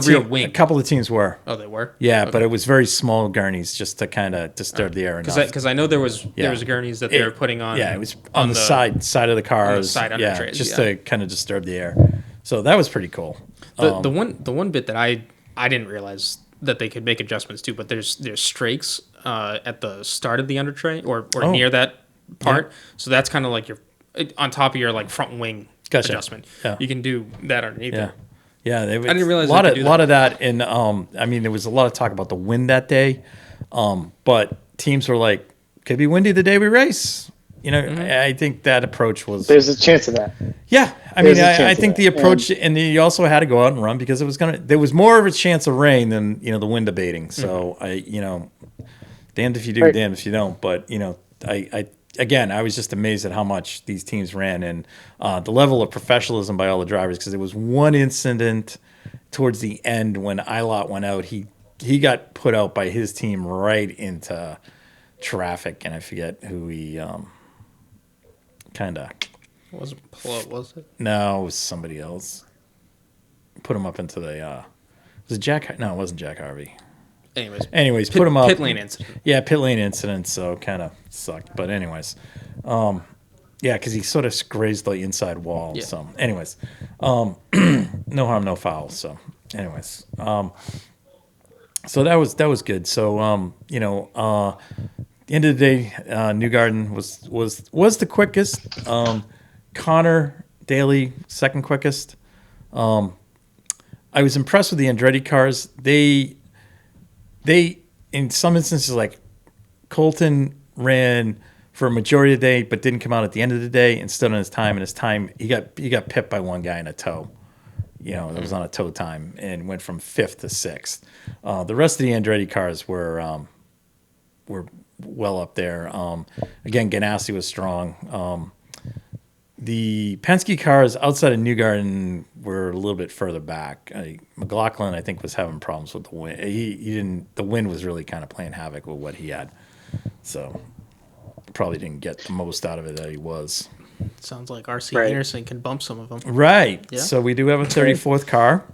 A: rear wing.
C: A couple of teams were.
A: Oh, they were?
C: Yeah, okay. But it was very small gurneys just to kind of disturb the air enough.
A: Because I know there was gurneys that they were putting on.
C: Yeah, it was on the side of the cars.
A: On the side under trays,
C: just to kind of disturb the air. So that was pretty cool.
A: The one bit that I didn't realize that they could make adjustments to, but there's strakes at the start of the under tray or near that part. Yeah. So that's kind of like on top of your like front wing adjustment. Yeah. You can do that underneath it.
C: Yeah, I
A: didn't realize
C: a lot of that. And there was a lot of talk about the wind that day, but teams were like, could be windy the day we race. I think that approach was.
D: There's a chance of that.
C: Yeah, I think the approach, and you also had to go out and run because there was more of a chance of rain than the wind abating. So damned if you do, damned if you don't. But I was just amazed at how much these teams ran and the level of professionalism by all the drivers, because there was one incident towards the end when Ilott went out. He got put out by his team right into traffic, and I forget who he kind of...
A: It wasn't Pelot, was it?
C: No, it was somebody else. Put him up into the... was it Jack... No, it wasn't Jack Harvey. Anyways, put him up.
A: Pit lane incident.
C: Yeah, pit lane incident, so kind of sucked. But anyways, because he sort of grazed the inside wall. Yeah. So anyways, no harm, no foul. So anyways, so that was good. So the end of the day, Newgarden was the quickest. Connor Daly, second quickest. I was impressed with the Andretti cars. They in some instances, like Colton ran for a majority of the day, but didn't come out at the end of the day and stood on his time. And his time, he got pipped by one guy in a tow. That was on a tow time and went from 5th to 6th. The rest of the Andretti cars were well up there. Again, Ganassi was strong. The Penske cars outside of Newgarden were a little bit further back. McLaughlin, I think, was having problems with the wind. He didn't. The wind was really kind of playing havoc with what he had, so probably didn't get the most out of it that he was.
A: Sounds like R.C. Anderson can bump some of them.
C: Right.
A: Yeah.
C: So we do have a 34th car.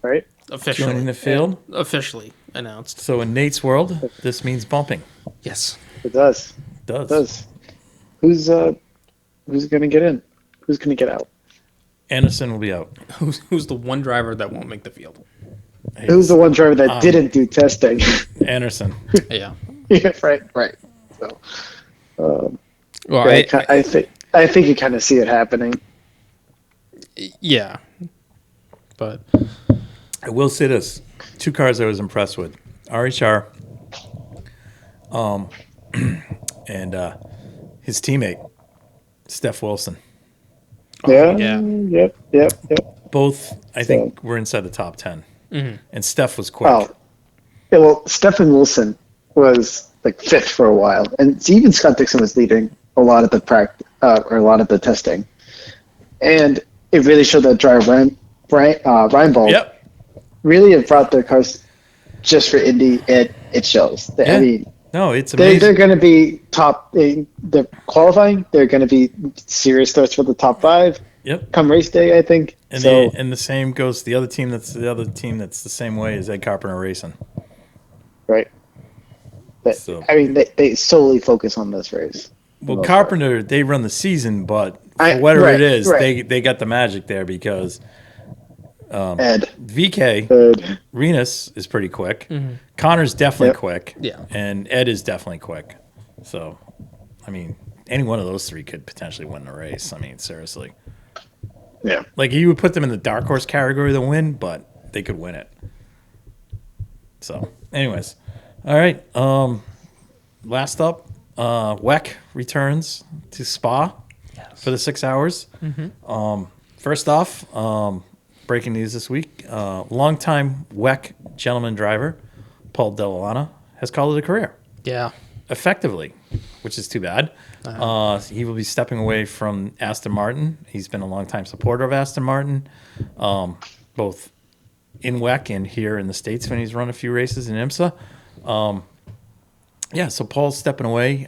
D: Right.
C: Officially joining the field.
A: Officially announced.
C: So in Nate's world, this means bumping.
A: Yes.
D: It does.
C: It does.
D: Who's going to get in? Who's going to get out?
C: Anderson will be out.
A: Who's the one driver that won't make the field?
D: Who's the one driver that didn't do testing?
C: Anderson.
A: Yeah.
D: Yeah. Right. So.
A: Well,
D: I think you kind of see it happening.
A: Yeah. But
C: I will say this: 2 cars I was impressed with, RHR, and his teammate, Steph Wilson.
D: Yeah. Yep.
C: Both, I think, were inside the top 10.
A: Mm-hmm.
C: And Steph was quick.
D: Oh, yeah, well, Stephen Wilson was like 5th for a while, and even Scott Dixon was leading a lot of the or a lot of the testing, and it really showed that driver Reinbold really have brought their cars just for Indy. It shows.
C: Yeah.
D: I mean,
C: no, it's amazing.
D: They're going to be top. They're qualifying. They're going to be serious threats for the top 5.
C: Yep.
D: Come race day, I think.
C: And
D: so,
C: and the same goes to the other team. That's the same way as Ed Carpenter Racing.
D: Right. But,
C: So.
D: I mean, they solely focus on this race.
C: Well, Carpenter, they run the season, but for whatever it is, they got the magic there because
D: Ed.
C: VK, Renus is pretty quick.
A: Mm-hmm.
C: Connor's definitely quick.
A: Yeah.
C: And Ed is definitely quick. So, I mean, any one of those 3 could potentially win the race. I mean, seriously.
D: Yeah.
C: Like, you would put them in the dark horse category to win, but they could win it. So, anyways. All right. Last up, WEC returns to Spa for the 6 hours.
A: Mm-hmm.
C: First off, breaking news this week, longtime WEC gentleman driver, Paul Dell'Anna, has called it a career.
A: Yeah.
C: Effectively, which is too bad. He will be stepping away from Aston Martin. He's been a longtime supporter of Aston Martin, both in WEC and here in the States when he's run a few races in IMSA. So Paul's stepping away.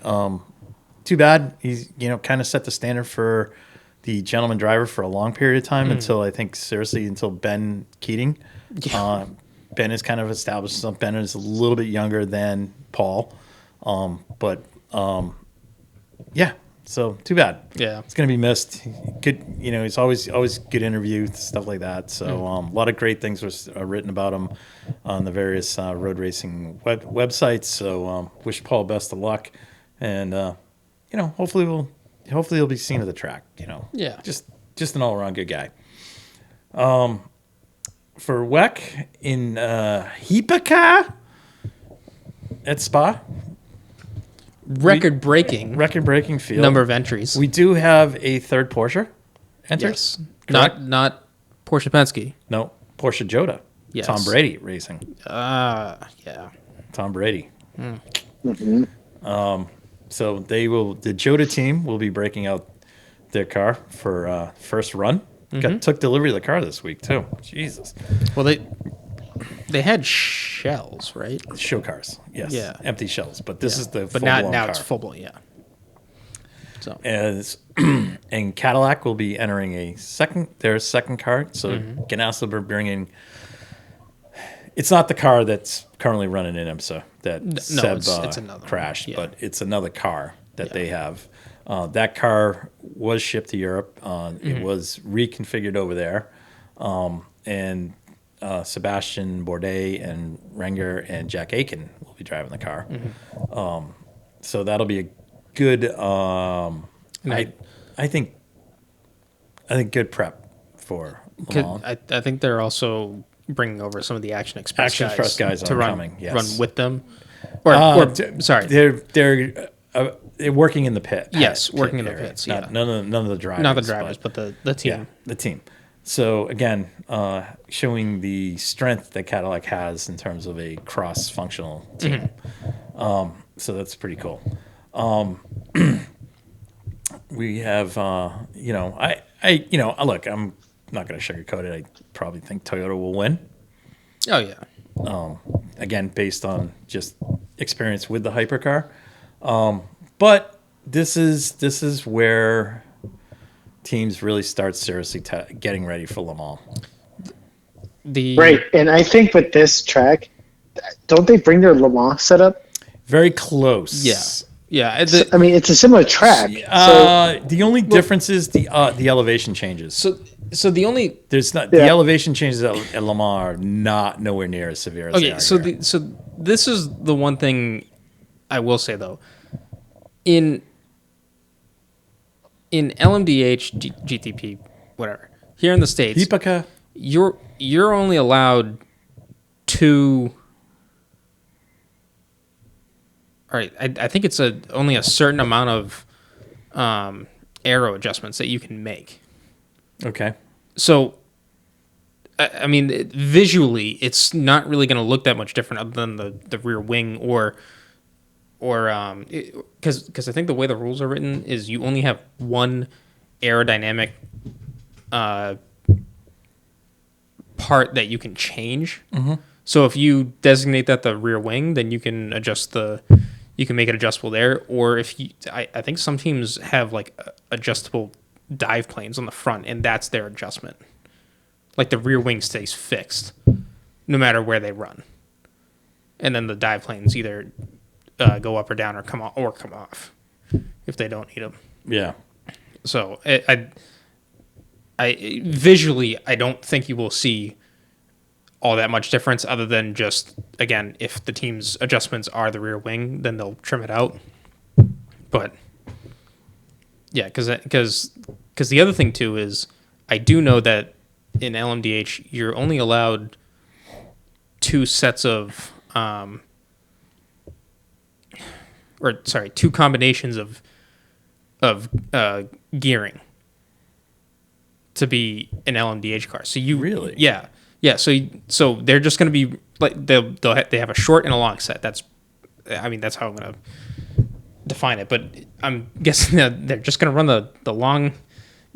C: Too bad. He's kind of set the standard for the gentleman driver for a long period of time until Ben Keating.
A: Yeah.
C: Ben has kind of established himself. Ben is a little bit younger than Paul, so too bad.
A: Yeah,
C: it's going to be missed. Good, he's always good interview, stuff like that. So a lot of great things were written about him on the various road racing websites. So wish Paul best of luck, and hopefully he'll be seen at the track.
A: Yeah,
C: just an all around good guy. For WEC in Hipica at Spa. Record-breaking field.
A: Number of entries.
C: We do have a third Porsche entered.
A: Yes. Not Porsche Penske.
C: No, Porsche Jota.
A: Yes.
C: Tom Brady racing.
A: Yeah.
C: Tom Brady.
D: Mm-hmm.
C: So the Jota team will be breaking out their car for first run. Took delivery of the car this week too. Jesus.
A: Well, they had shells, right?
C: Show cars, yes.
A: Yeah.
C: Empty shells, but this is the
A: but
C: full-blown
A: now
C: car.
A: it's full blown, yeah. So
C: and Cadillac will be entering their second car. So Ganassi will be bringing. It's not the car that's currently running in IMSA that Seb
A: it's another
C: crashed,
A: one. Yeah.
C: but it's another car that they have. That car was shipped to Europe. It was reconfigured over there, and Sebastian Bourdais and Renger and Jack Aiken will be driving the car. So that'll be a good. I I think good prep for Le Mans.
A: I think they're also bringing over some of the Action Express
C: guys
A: to
C: run
A: with them.
C: Sorry, they're working in the pit.
A: Yes, working in the pits. Yeah,
C: none of the drivers.
A: Not the drivers, but the team.
C: Yeah, the team. So again, showing the strength that Cadillac has in terms of a cross-functional team. Mm-hmm. So that's pretty cool. We have, look, I'm not going to sugarcoat it. I probably think Toyota will win.
A: Oh yeah.
C: Again, based on just experience with the hypercar. But this is where teams really start seriously getting ready for Le Mans.
D: Right, and I think with this track, don't they bring their Le Mans setup?
C: Very close.
A: Yeah.
D: I mean, it's a similar track.
C: The only difference is the elevation changes.
A: So the only
C: the elevation changes at Le Mans are not nowhere near as severe as they are here.
A: So this is the one thing I will say though. In LMDH, GTP, whatever, here in the States, you're only allowed 2. All right, I think it's only a certain amount of aero adjustments that you can make.
C: Okay.
A: So, I mean, visually, it's not really going to look that much different other than the rear wing or because I think the way the rules are written is you only have one aerodynamic part that you can change. Mm-hmm. So if you designate that the rear wing, then you can make it adjustable there. Or if I think some teams have like adjustable dive planes on the front, and that's their adjustment. Like the rear wing stays fixed no matter where they run, and then the dive planes either go up or down or come off if they don't need them.
C: Yeah.
A: So I visually I don't think you will see all that much difference other than just, again, if the team's adjustments are the rear wing, then they'll trim it out. But yeah, because the other thing too is I do know that in LMDH you're only allowed 2 sets of 2 combinations of gearing to be an LMDH car. So you
C: really,
A: yeah. So they're just going to be like they have a short and a long set. That's how I'm going to define it. But I'm guessing that they're just going to run the long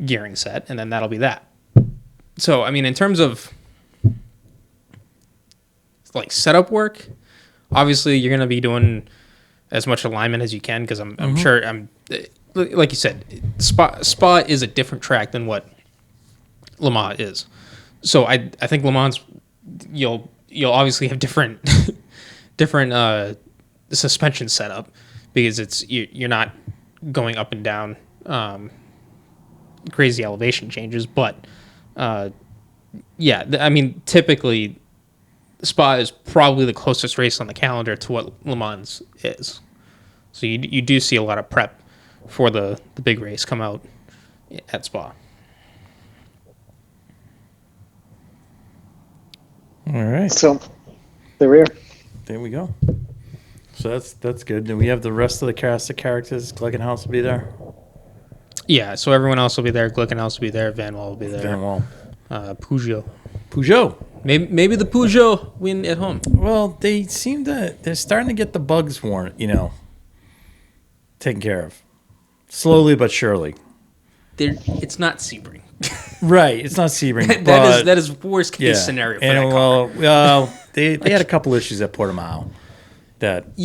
A: gearing set, and then that'll be that. So I mean, in terms of like setup work, obviously you're going to be doing as much alignment as you can because I'm sure like you said, Spa is a different track than what Le Mans is. So I think Le Mans you'll obviously have different suspension setup because you're not going up and down crazy elevation changes, but I mean typically Spa is probably the closest race on the calendar to what Le Mans is. So you do see a lot of prep for the big race come out at Spa.
C: All right.
D: So the rear.
C: There we go. So that's good. And we have the rest of the cast of characters. Glickenhaus will be there.
A: Yeah, so everyone else will be there. Glickenhaus will be there. Van Wall will be there.
C: Van Wall.
A: Peugeot. Maybe the Peugeot win at home.
C: Well, they're starting to get the bugs taken care of. Slowly but surely.
A: It's not Sebring.
C: Right, it's not Sebring.
A: that is worst case scenario for that car.
C: Well, they had a couple issues at Portimao that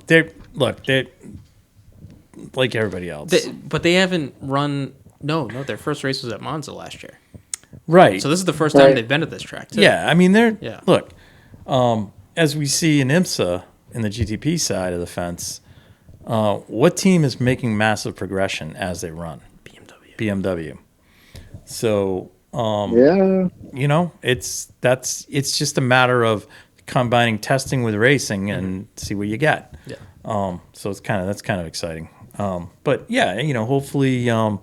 C: they're like everybody else.
A: But they haven't run. No, their first race was at Monza last year.
C: Right.
A: So this is the first time they've been at this track too.
C: Yeah, I mean look, as we see in IMSA in the GTP side of the fence, what team is making massive progression as they run? BMW. So it's just a matter of combining testing with racing and see what you get. Yeah. So that's kind of exciting. But yeah, hopefully, the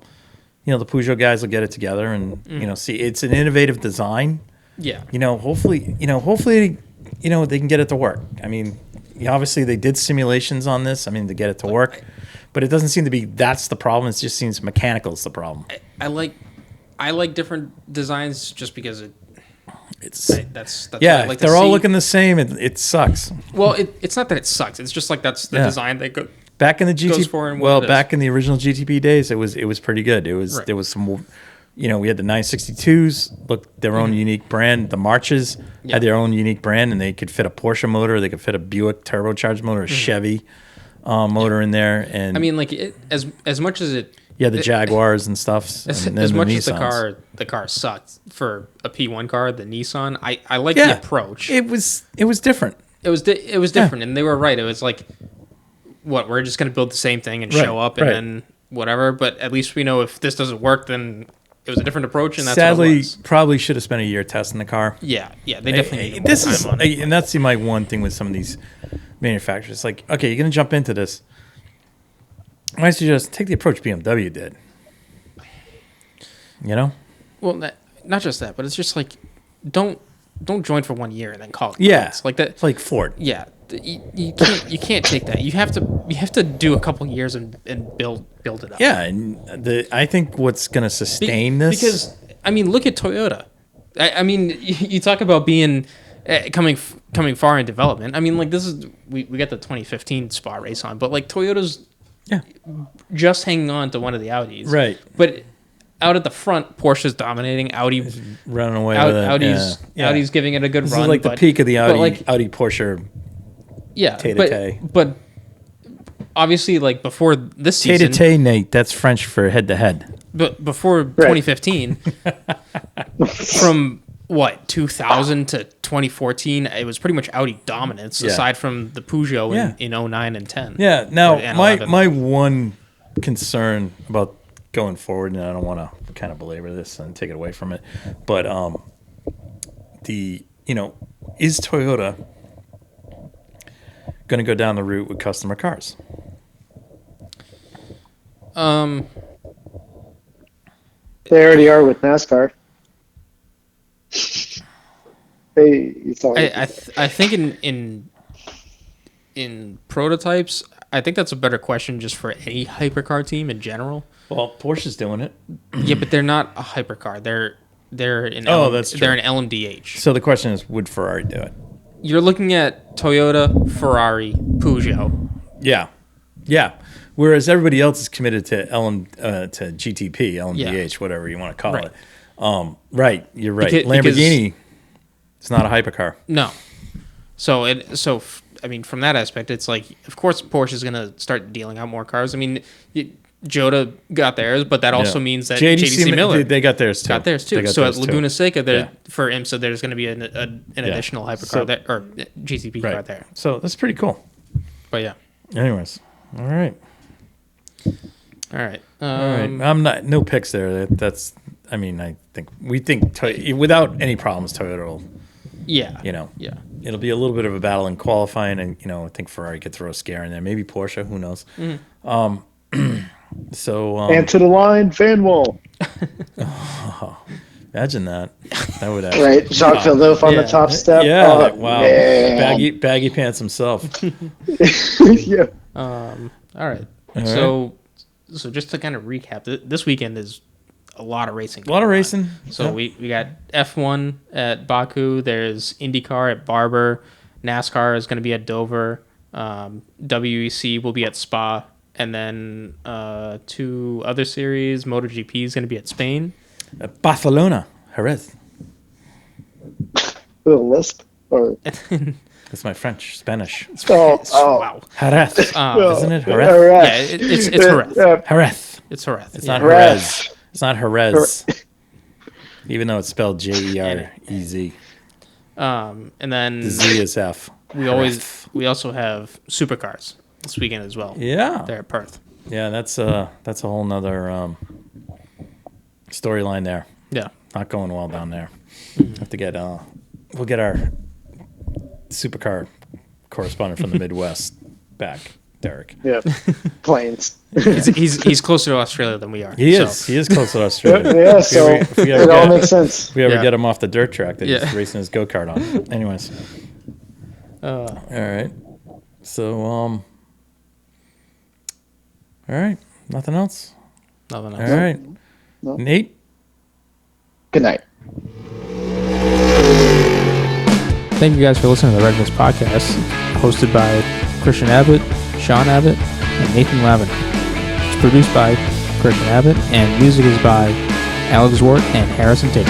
C: Peugeot guys will get it together and see. It's an innovative design.
A: Yeah.
C: Hopefully, they can get it to work. I mean, obviously they did simulations on this. I mean, to get it to work, but it doesn't seem to be that's the problem. It just seems mechanical is the problem.
A: I like different designs just because that's
C: yeah.
A: what I like
C: they're
A: to
C: all
A: see.
C: looking the same. It sucks.
A: Well, it's not that it sucks. It's just like that's the design they go.
C: Back in the
A: goes for and
C: back in the original GTP days, it was pretty good. It was there was some, we had the 962s, look their own unique brand. The Marches had their own unique brand, and they could fit a Porsche motor, they could fit a Buick turbocharged motor, a Chevy motor in there. And
A: I mean, like as much as it.
C: Yeah, the Jaguars and stuff.
A: As
C: and
A: much
C: as
A: the car sucked for a P1 car, the Nissan. I like the approach.
C: It was different.
A: It was different, and they were right. It was like, what, we're just going to build the same thing and show up and then whatever. But at least we know if this doesn't work, then it was a different approach, and that's
C: sadly
A: what it was.
C: Probably should have spent a year testing the car.
A: Yeah, they definitely need more time on it.
C: And that's my one thing with some of these manufacturers. Like, okay, you're going to jump into this. Why don't you just take the approach BMW did?
A: Well, not just that, but it's just like don't join for 1 year and then call it.
C: Yeah,
A: it's like that.
C: It's like Ford.
A: Yeah, you can't take that. You have to do a couple years and build it up.
C: Yeah, and I think what's going to sustain this
A: because I mean, look at Toyota. I mean, you talk about being coming far in development. I mean, like this is we got the 2015 Spa race on, but like Toyota's just hanging on to one of the Audis,
C: right?
A: But out at the front, Porsche's dominating. Audi
C: running away with it.
A: Audi's giving it a good
C: this
A: run.
C: This is like the peak of the Audi Porsche.
A: Yeah,
C: Tay-to-tay.
A: But obviously, like before this season,
C: Tay-to-tay, Nate. That's French for head to head.
A: But before 2015, from what 2000 to 2014, it was pretty much Audi dominance, aside from the Peugeot in 09 and 10.
C: Yeah. Now,
A: and
C: my one concern about going forward, and I don't want to kind of belabor this and take it away from it, but is Toyota going to go down the route with customer cars?
D: They already are with NASCAR.
A: I think in prototypes, I think that's a better question just for any hypercar team in general.
C: Well, Porsche's doing it.
A: Yeah, but they're not a hypercar. They're an
C: that's true.
A: They're an LMDH.
C: So the question is, would Ferrari do it?
A: You're looking at Toyota, Ferrari, Peugeot.
C: Yeah. Whereas everybody else is committed to to GTP, LMDH, whatever you want to call it. Right, you're right. Lamborghini, it's not a hypercar.
A: No. So I mean, from that aspect, it's like, of course, Porsche is going to start dealing out more cars. I mean, Jota got theirs, but that also means that JDC Miller
C: they got theirs too.
A: So at Laguna Seca, for IMSA, there's going to be an additional hypercar or GTP car there.
C: So that's pretty cool.
A: But yeah.
C: Anyways, all right. I'm not no picks there. That's. I mean, I think without any problems, Toyota will.
A: Yeah.
C: It'll be a little bit of a battle in qualifying, and I think Ferrari could throw a scare in there. Maybe Porsche, who knows? So
D: and to the line, fan wall.
C: Imagine that. That would actually,
D: right. Jacques Villeneuve on the top step.
C: Yeah. Wow. Man. Baggy pants himself.
D: Yeah.
A: All right. So just to kind of recap, this weekend is a lot of racing.
C: A lot of racing.
A: So we got F1 at Baku. There's IndyCar at Barber. NASCAR is going to be at Dover. WEC will be at Spa. And then 2 other series. MotoGP is going to be at Spain.
C: Barcelona. Jerez.
D: Little list? Or...
C: That's my French, Spanish.
A: Wow.
C: Jerez. Isn't it Jerez?
A: Yeah, it's Jerez.
C: Jerez.
A: It's Jerez.
C: It's not Jerez. It's not Jerez. Even though it's spelled Jerez.
A: And then
C: the Z is F.
A: We also have supercars this weekend as well.
C: Yeah.
A: There at Perth.
C: Yeah, that's a whole nother storyline there.
A: Yeah.
C: Not going well down there. Have to get we'll get our supercar correspondent from the Midwest back Derek.
D: Yeah, planes.
A: he's closer to Australia than we are.
C: He is closer to Australia.
D: Yeah, so it all makes sense.
C: If we ever get him off the dirt track that he's racing his go-kart on. Anyways. All right. So, all right. Nothing else?
A: Nothing else.
C: All right.
D: No.
C: Nate?
D: Good night.
A: Thank you guys for listening to the Red Mist Podcast, hosted by Christian Abbott, Sean Abbott, and Nathan Lavin. It's produced by Christian Abbott, and music is by Alex Wart and Harrison Tate.